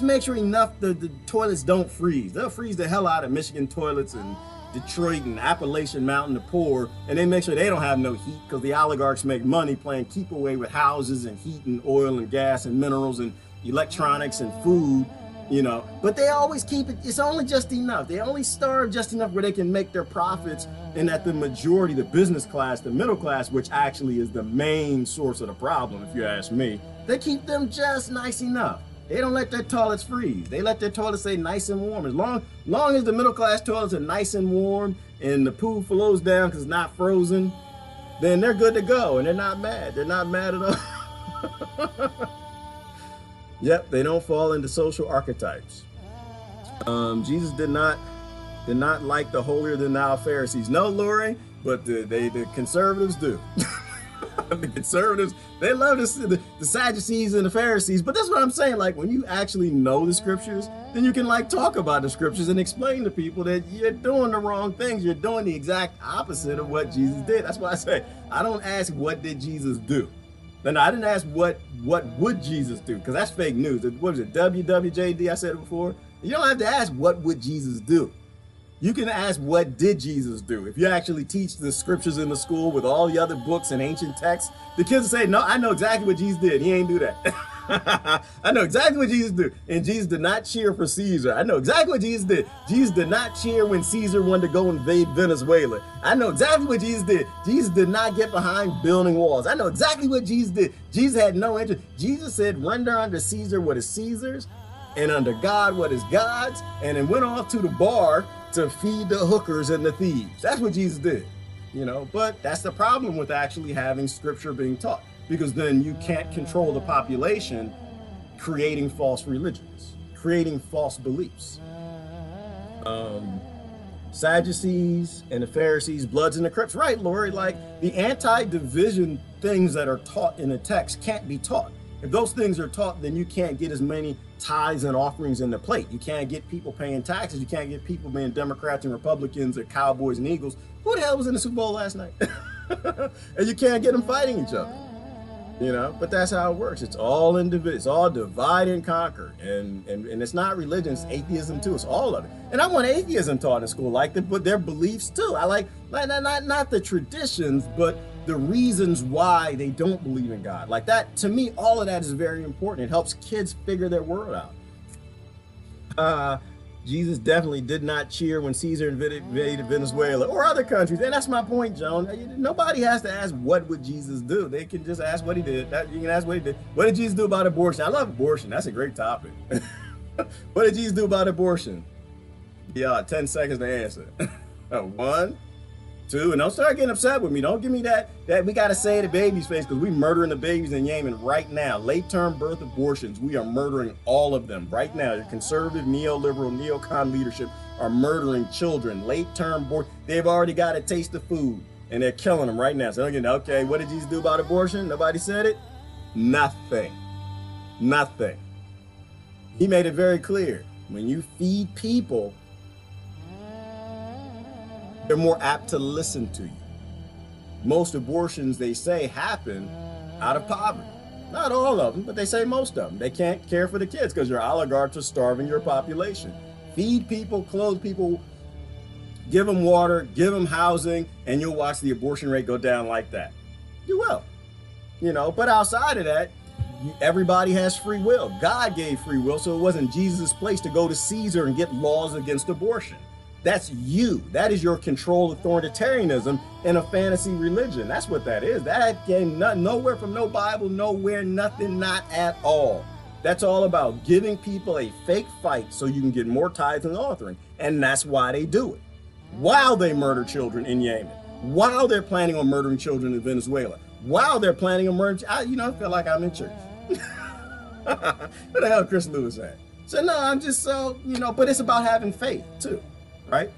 make sure enough the toilets don't freeze. They'll freeze the hell out of Michigan toilets and Detroit and Appalachian Mountain to pour, and they make sure they don't have no heat because the oligarchs make money playing keep away with houses and heat and oil and gas and minerals and electronics and food. You know, but they always keep it, it's only just enough. They only starve just enough where they can make their profits, and that the majority, the business class, the middle class, which actually is the main source of the problem, if you ask me, they keep them just nice enough. They don't let their toilets freeze. They let their toilets stay nice and warm. As long as the middle class toilets are nice and warm and the poo flows down because it's not frozen, then they're good to go, and they're not mad. They're not mad at all. Yep, they don't fall into social archetypes. Jesus did not like the holier-than-thou Pharisees. No, Lori, but the conservatives do. The conservatives, they love the Sadducees and the Pharisees. But that's what I'm saying. Like, when you actually know the scriptures, then you can like talk about the scriptures and explain to people that you're doing the wrong things. You're doing the exact opposite of what Jesus did. That's why I say, I don't ask what did Jesus do. No, I didn't ask what would Jesus do, because that's fake news. What was it, WWJD? I said it before. You don't have to ask what would Jesus do. You can ask what did Jesus do. If you actually teach the scriptures in the school with all the other books and ancient texts, the kids will say, no, I know exactly what Jesus did. He ain't do that. I know exactly what Jesus did. And Jesus did not cheer for Caesar. I know exactly what Jesus did. Jesus did not cheer when Caesar wanted to go invade Venezuela. I know exactly what Jesus did. Jesus did not get behind building walls. I know exactly what Jesus did. Jesus had no interest. Jesus said, render unto Caesar what is Caesar's, and under God what is God's, and then went off to the bar to feed the hookers and the thieves. That's what Jesus did, you know. But that's the problem with actually having scripture being taught, because then you can't control the population creating false religions, creating false beliefs. Sadducees and the Pharisees, Bloods and the Crips. Right, Lori, like the anti-division things that are taught in the text can't be taught. If those things are taught, then you can't get as many tithes and offerings in the plate. You can't get people paying taxes. You can't get people being Democrats and Republicans or Cowboys and Eagles. Who the hell was in the Super Bowl last night? And you can't get them fighting each other. You know, but that's how it works. It's all it's all divide and conquer, and it's not religion, it's atheism too. It's all of it. And I want atheism taught in school, like their beliefs too. I like not the traditions, but the reasons why they don't believe in God. Like that, to me, all of that is very important. It helps kids figure their world out. Jesus definitely did not cheer when Caesar invaded Venezuela or other countries. And that's my point, Joan. Nobody has to ask what would Jesus do. They can just ask what he did. You can ask what he did. What did Jesus do about abortion? I love abortion. That's a great topic. What did Jesus do about abortion? Yeah, 10 seconds to answer. 1, too. And don't start getting upset with me. Don't give me that we got to say the baby's face, because we're murdering the babies in Yemen right now. Late-term birth abortions, we are murdering all of them right now. Your conservative, neoliberal, neocon leadership are murdering children. Late-term abortion, they've already got a taste of food, and they're killing them right now. So again, okay, what did Jesus do about abortion? Nobody said it? Nothing. Nothing. He made it very clear. When you feed people, they're more apt to listen to you. Most abortions, they say, happen out of poverty. Not all of them, but they say most of them. They can't care for the kids because your oligarchs are starving your population. Feed people, clothe people, give them water, give them housing, and you'll watch the abortion rate go down like that. You will. You know, but outside of that, everybody has free will. God gave free will, so it wasn't Jesus' place to go to Caesar and get laws against abortion. That's you. That is your control authoritarianism in a fantasy religion. That's what that is. That came nowhere from no Bible, nowhere, nothing, not at all. That's all about giving people a fake fight so you can get more tithes and offering. And that's why they do it. While they murder children in Yemen, while they're planning on murdering children in Venezuela, while they're planning on murdering, I feel like I'm in church. What the hell Chris Lewis at? So no, I'm just so, but it's about having faith too. Right?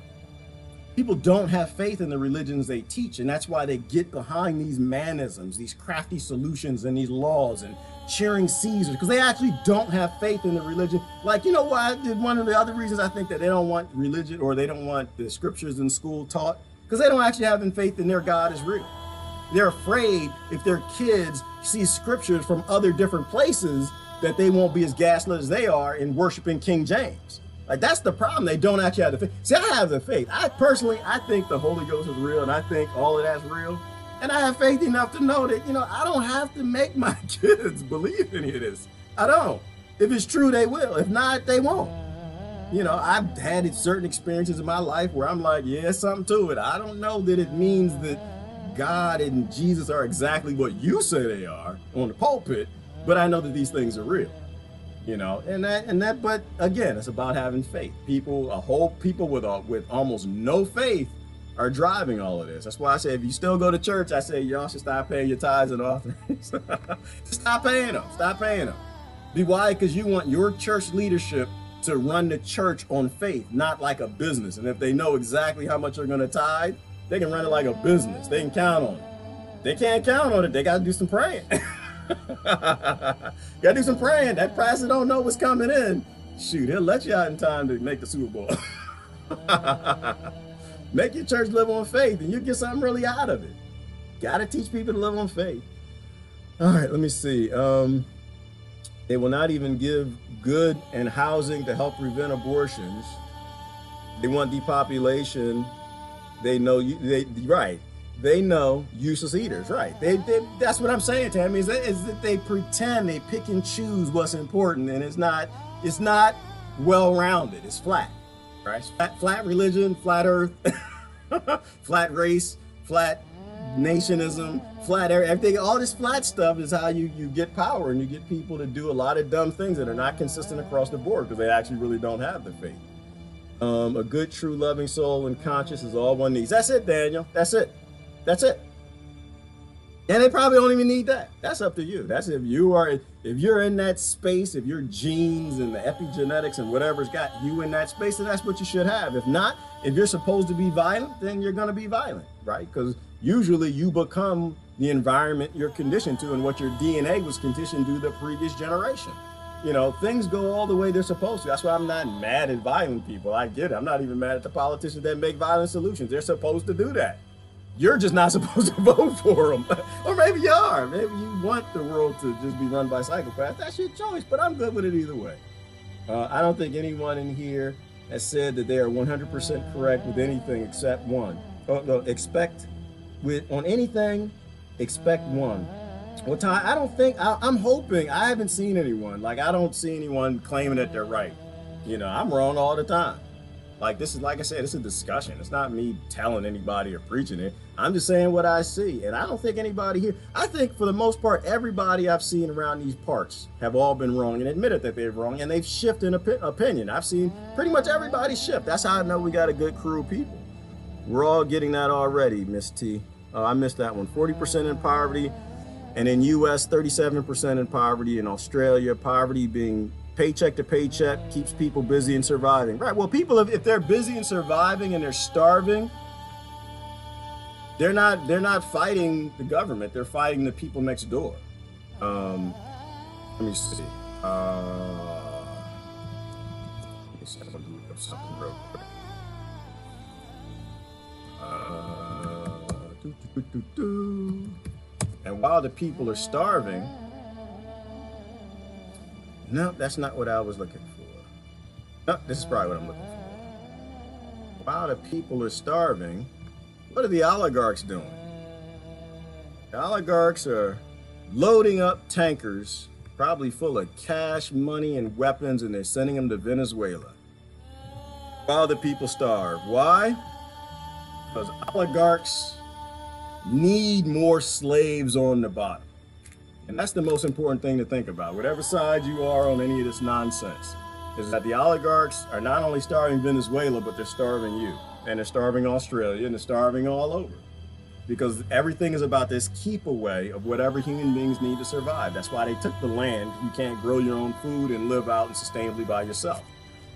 People don't have faith in the religions they teach, and that's why they get behind these manisms, these crafty solutions and these laws and cheering Caesar, because they actually don't have faith in the religion. Like, you know why? One of the other reasons I think that they don't want religion, or they don't want the scriptures in school taught, because they don't actually have faith in their God is real. They're afraid if their kids see scriptures from other different places that they won't be as gaslit as they are in worshiping King James. Like, that's the problem. They don't actually have the faith. See, I have the faith. I think the Holy Ghost is real, and I think all of that's real. And I have faith enough to know that, I don't have to make my kids believe any of this. I don't. If it's true, they will. If not, they won't. I've had certain experiences in my life where I'm like, yeah, something to it. I don't know that it means that God and Jesus are exactly what you say they are on the pulpit, but I know that these things are real. But again, it's about having faith. People with almost no faith are driving all of this. That's why I say, if you still go to church, I say y'all should stop paying your tithes and offerings. Stop paying them. Stop paying them. Why? Because you want your church leadership to run the church on faith, not like a business. And if they know exactly how much they're going to tithe, they can run it like a business. They can count on it. They can't count on it. They got to do some praying. Gotta do some praying. That pastor don't know what's coming in. Shoot, he'll let you out in time to make the Super Bowl. Make your church live on faith, and you get something really out of it. Gotta teach people to live on faith. All right, let me see. They will not even give good and housing to help prevent abortions. They want depopulation. They know right. They know useless eaters, right? That's what I'm saying, Tammy, is that they pretend, they pick and choose what's important, and it's not well-rounded. It's flat, right? Flat religion, flat earth, flat race, flat nationism, flat everything. All this flat stuff is how you get power, and you get people to do a lot of dumb things that are not consistent across the board because they actually really don't have the faith. A good, true, loving soul and conscience is all one needs. That's it, Daniel. That's it. That's it. And they probably don't even need that. That's up to you. That's if you're in that space, if your genes and the epigenetics and whatever's got you in that space, then that's what you should have. If not, if you're supposed to be violent, then you're going to be violent, right? Because usually you become the environment you're conditioned to and what your DNA was conditioned to the previous generation. Things go all the way they're supposed to. That's why I'm not mad at violent people. I get it. I'm not even mad at the politicians that make violent solutions. They're supposed to do that. You're just not supposed to vote for them. Or maybe you are. Maybe you want the world to just be run by psychopaths. That's your choice, but I'm good with it either way. I don't think anyone in here has said that they are 100% correct with anything except one. On anything, expect one. Well, Ty, I don't think, I'm hoping, I haven't seen anyone. Like, I don't see anyone claiming that they're right. I'm wrong all the time. Like, this is, like I said, it's a discussion. It's not me telling anybody or preaching it. I'm just saying what I see. And I don't think anybody here, I think for the most part, everybody I've seen around these parts have all been wrong and admitted that they're wrong. And they've shifted opinion. I've seen pretty much everybody shift. That's how I know we got a good crew of people. We're all getting that already, Miss T. I missed that one. 40% in poverty, and in US, 37% in poverty. In Australia, poverty being paycheck to paycheck keeps people busy and surviving. Right, well, people, if they're busy and surviving and they're starving, they're not fighting the government, they're fighting the people next door. Let me see. I'm gonna look up something real quick. And while the people are starving, no, that's not what I was looking for. No, this is probably what I'm looking for. While the people are starving, what are the oligarchs doing? The oligarchs are loading up tankers, probably full of cash, money, and weapons, and they're sending them to Venezuela while the people starve. Why? Because oligarchs need more slaves on the bottom. And that's the most important thing to think about, whatever side you are on any of this nonsense, is that the oligarchs are not only starving Venezuela, but they're starving you. And they're starving Australia, and they're starving all over. Because everything is about this keep away of whatever human beings need to survive. That's why they took the land. You can't grow your own food and live out and sustainably by yourself.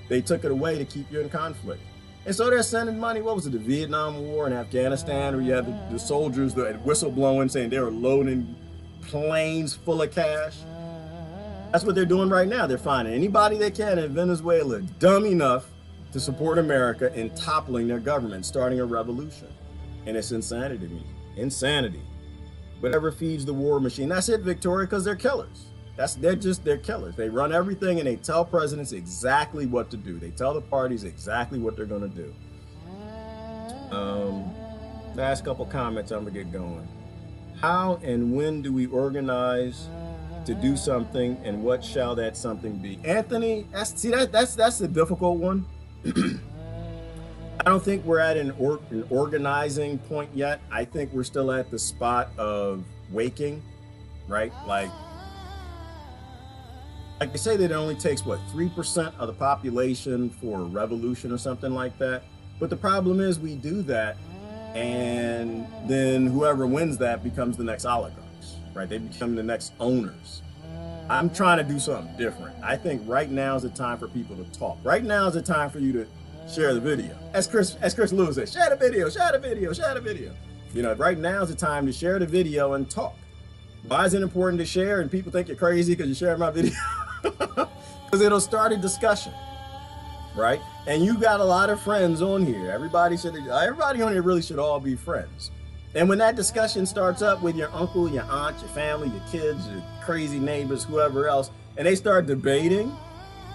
They took it away to keep you in conflict. And so they're sending money. What was it, the Vietnam War in Afghanistan, where you had the soldiers that had whistleblowing saying they were loading planes full of cash? That's what they're doing right now. They're finding anybody they can in Venezuela dumb enough to support America in toppling their government, starting a revolution. And it's insanity to me. Insanity. Whatever feeds the war machine. That's it, Victoria, because they're killers. They're killers. They run everything and they tell presidents exactly what to do. They tell the parties exactly what they're gonna do. Last couple comments, I'm gonna get going. How and when do we organize to do something, and what shall that something be? Anthony, that's the difficult one. I don't think we're at an organizing point yet. I think we're still at the spot of waking, right? Like they say that it only takes, what, 3% of the population for a revolution or something like that. But the problem is we do that, and then whoever wins that becomes the next oligarchs, right? They become the next owners. I'm trying to do something different. I think right now is the time for people to talk. Right now is the time for you to share the video. As Chris Lewis said, share the video, share the video, share the video. You know, right now is the time to share the video and talk. Why is it important to share and people think you're crazy because you share my video? Because it'll start a discussion, right? And you got a lot of friends on here. Everybody on here really should all be friends. And when that discussion starts up with your uncle, your aunt, your family, your kids, your crazy neighbors, whoever else, and they start debating,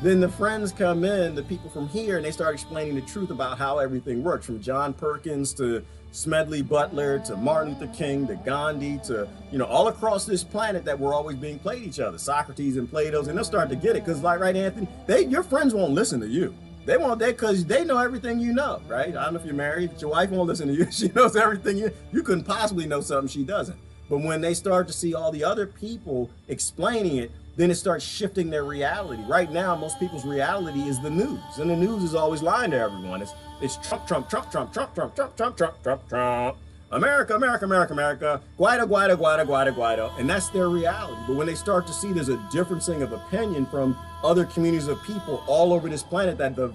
then the friends come in, the people from here, and they start explaining the truth about how everything works, from John Perkins to Smedley Butler to Martin Luther King to Gandhi to, you know, all across this planet that we're always being played each other, Socrates and Plato's, and they'll start to get it, because like, right, Anthony, your friends won't listen to you. They won't, because they know everything you know, right? I don't know if you're married, but your wife won't listen to you. She knows everything you couldn't possibly know something she doesn't. But when they start to see all the other people explaining it, then it starts shifting their reality. Right now, most people's reality is the news, and the news is always lying to everyone. It's Trump, Trump, Trump, Trump, Trump, Trump, Trump, Trump, Trump, Trump, Trump, America, America, America, America, Guaido, Guaido, Guaido, Guaido, Guaido, and that's their reality. But when they start to see there's a differencing of opinion from other communities of people all over this planet, that the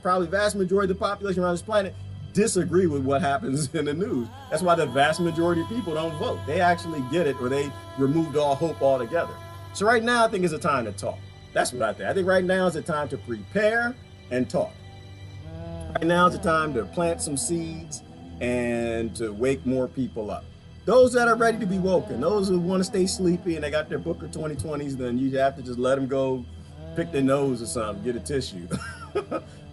probably vast majority of the population around this planet disagree with what happens in the news. That's why the vast majority of people don't vote. They actually get it, or they removed all hope altogether. So right now, I think it's a time to talk. That's what I think. I think right now is the time to prepare and talk. Right now is the time to plant some seeds and to wake more people up. Those that are ready to be woken, those who want to stay sleepy and they got their Booker 2020s, then you have to just let them go pick their nose or something, get a tissue.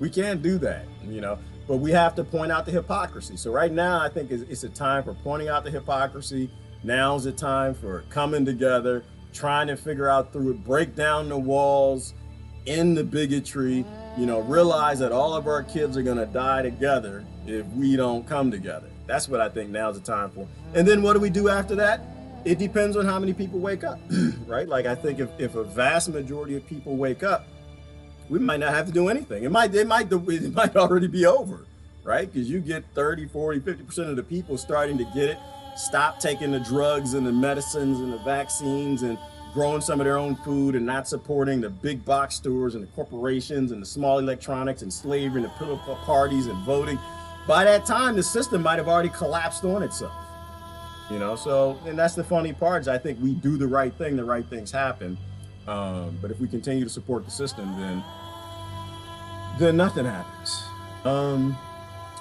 We can't do that, you know, but we have to point out the hypocrisy. So right now, I think it's a time for pointing out the hypocrisy. Now's the time for coming together, trying to figure out through it, break down the walls, end the bigotry, you know, realize that all of our kids are gonna die together if we don't come together. That's what I think now's the time for. And then what do we do after that? It depends on how many people wake up, right? Like, I think if a vast majority of people wake up, we might not have to do anything. It might already be over. right? Because you get 30, 40, 50% of the people starting to get it, stop taking the drugs and the medicines and the vaccines and growing some of their own food and not supporting the big box stores and the corporations and the small electronics and slavery and the political parties and voting. By that time, the system might have already collapsed on itself. You know, so, and that's the funny part is I think we do the right thing, the right things happen. But if we continue to support the system, then nothing happens.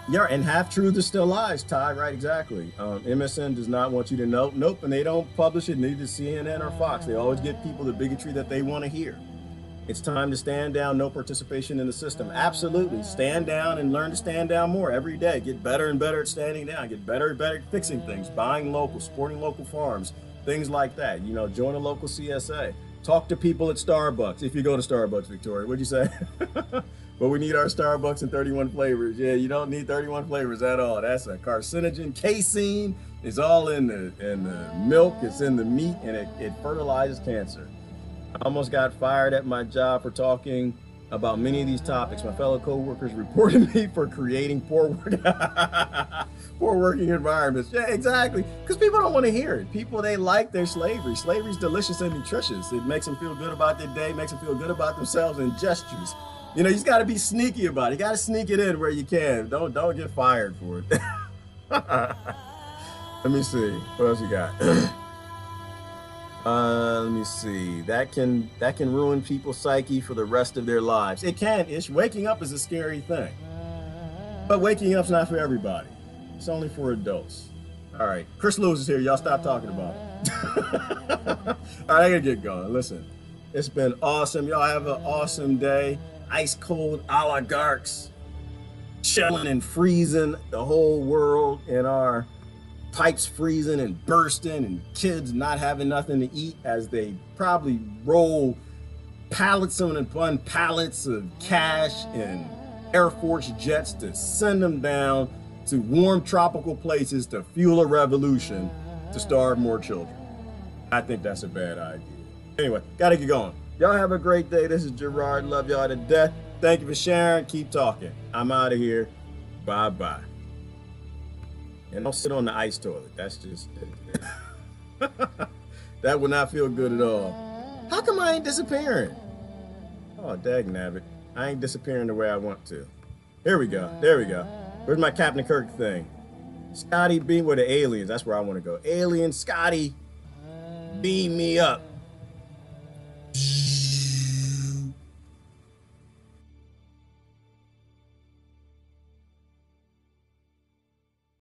Yeah, and half-truth is still lies, Ty, right, exactly. MSN does not want you to know. Nope, and they don't publish it, neither CNN or Fox. They always get people the bigotry that they want to hear. It's time to stand down, no participation in the system. Absolutely, stand down and learn to stand down more every day. Get better and better at standing down. Get better and better at fixing things, buying local, supporting local farms, things like that. You know, join a local CSA. Talk to people at Starbucks. If you go to Starbucks, Victoria, what'd you say? But we need our Starbucks in 31 flavors. Yeah, you don't need 31 flavors at all. That's a carcinogen. Casein is all in the milk. It's in the meat, and it fertilizes cancer. I almost got fired at my job for talking about many of these topics. My fellow co-workers reported me for creating poor working environments. Yeah, exactly. Because people don't want to hear it. People, they like their slavery. Slavery is delicious and nutritious. It makes them feel good about their day, makes them feel good about themselves and gestures. You know, you just got to be sneaky about it. You got to sneak it in where you can. Don't get fired for it. Let me see. What else you got? Let me see. That can ruin people's psyche for the rest of their lives. It can. Waking up is a scary thing. But waking up's not for everybody. It's only for adults. All right. Chris Lewis is here. Y'all stop talking about it. All right, I gotta get going. Listen, it's been awesome. Y'all have an awesome day. Ice cold oligarchs chilling and freezing the whole world, and our pipes freezing and bursting, and kids not having nothing to eat as they probably roll pallets upon pallets of cash and Air Force jets to send them down to warm tropical places to fuel a revolution to starve more children. I think that's a bad idea. Anyway, gotta get going. Y'all have a great day. This is Gerard. Love y'all to death. Thank you for sharing. Keep talking. I'm out of here. Bye-bye. And don't sit on the ice toilet. That's just... that would not feel good at all. How come I ain't disappearing? Oh, dagnabbit. I ain't disappearing the way I want to. Here we go. There we go. Where's my Captain Kirk thing? Scotty, beam with the aliens. That's where I want to go. Alien, Scotty, beam me up.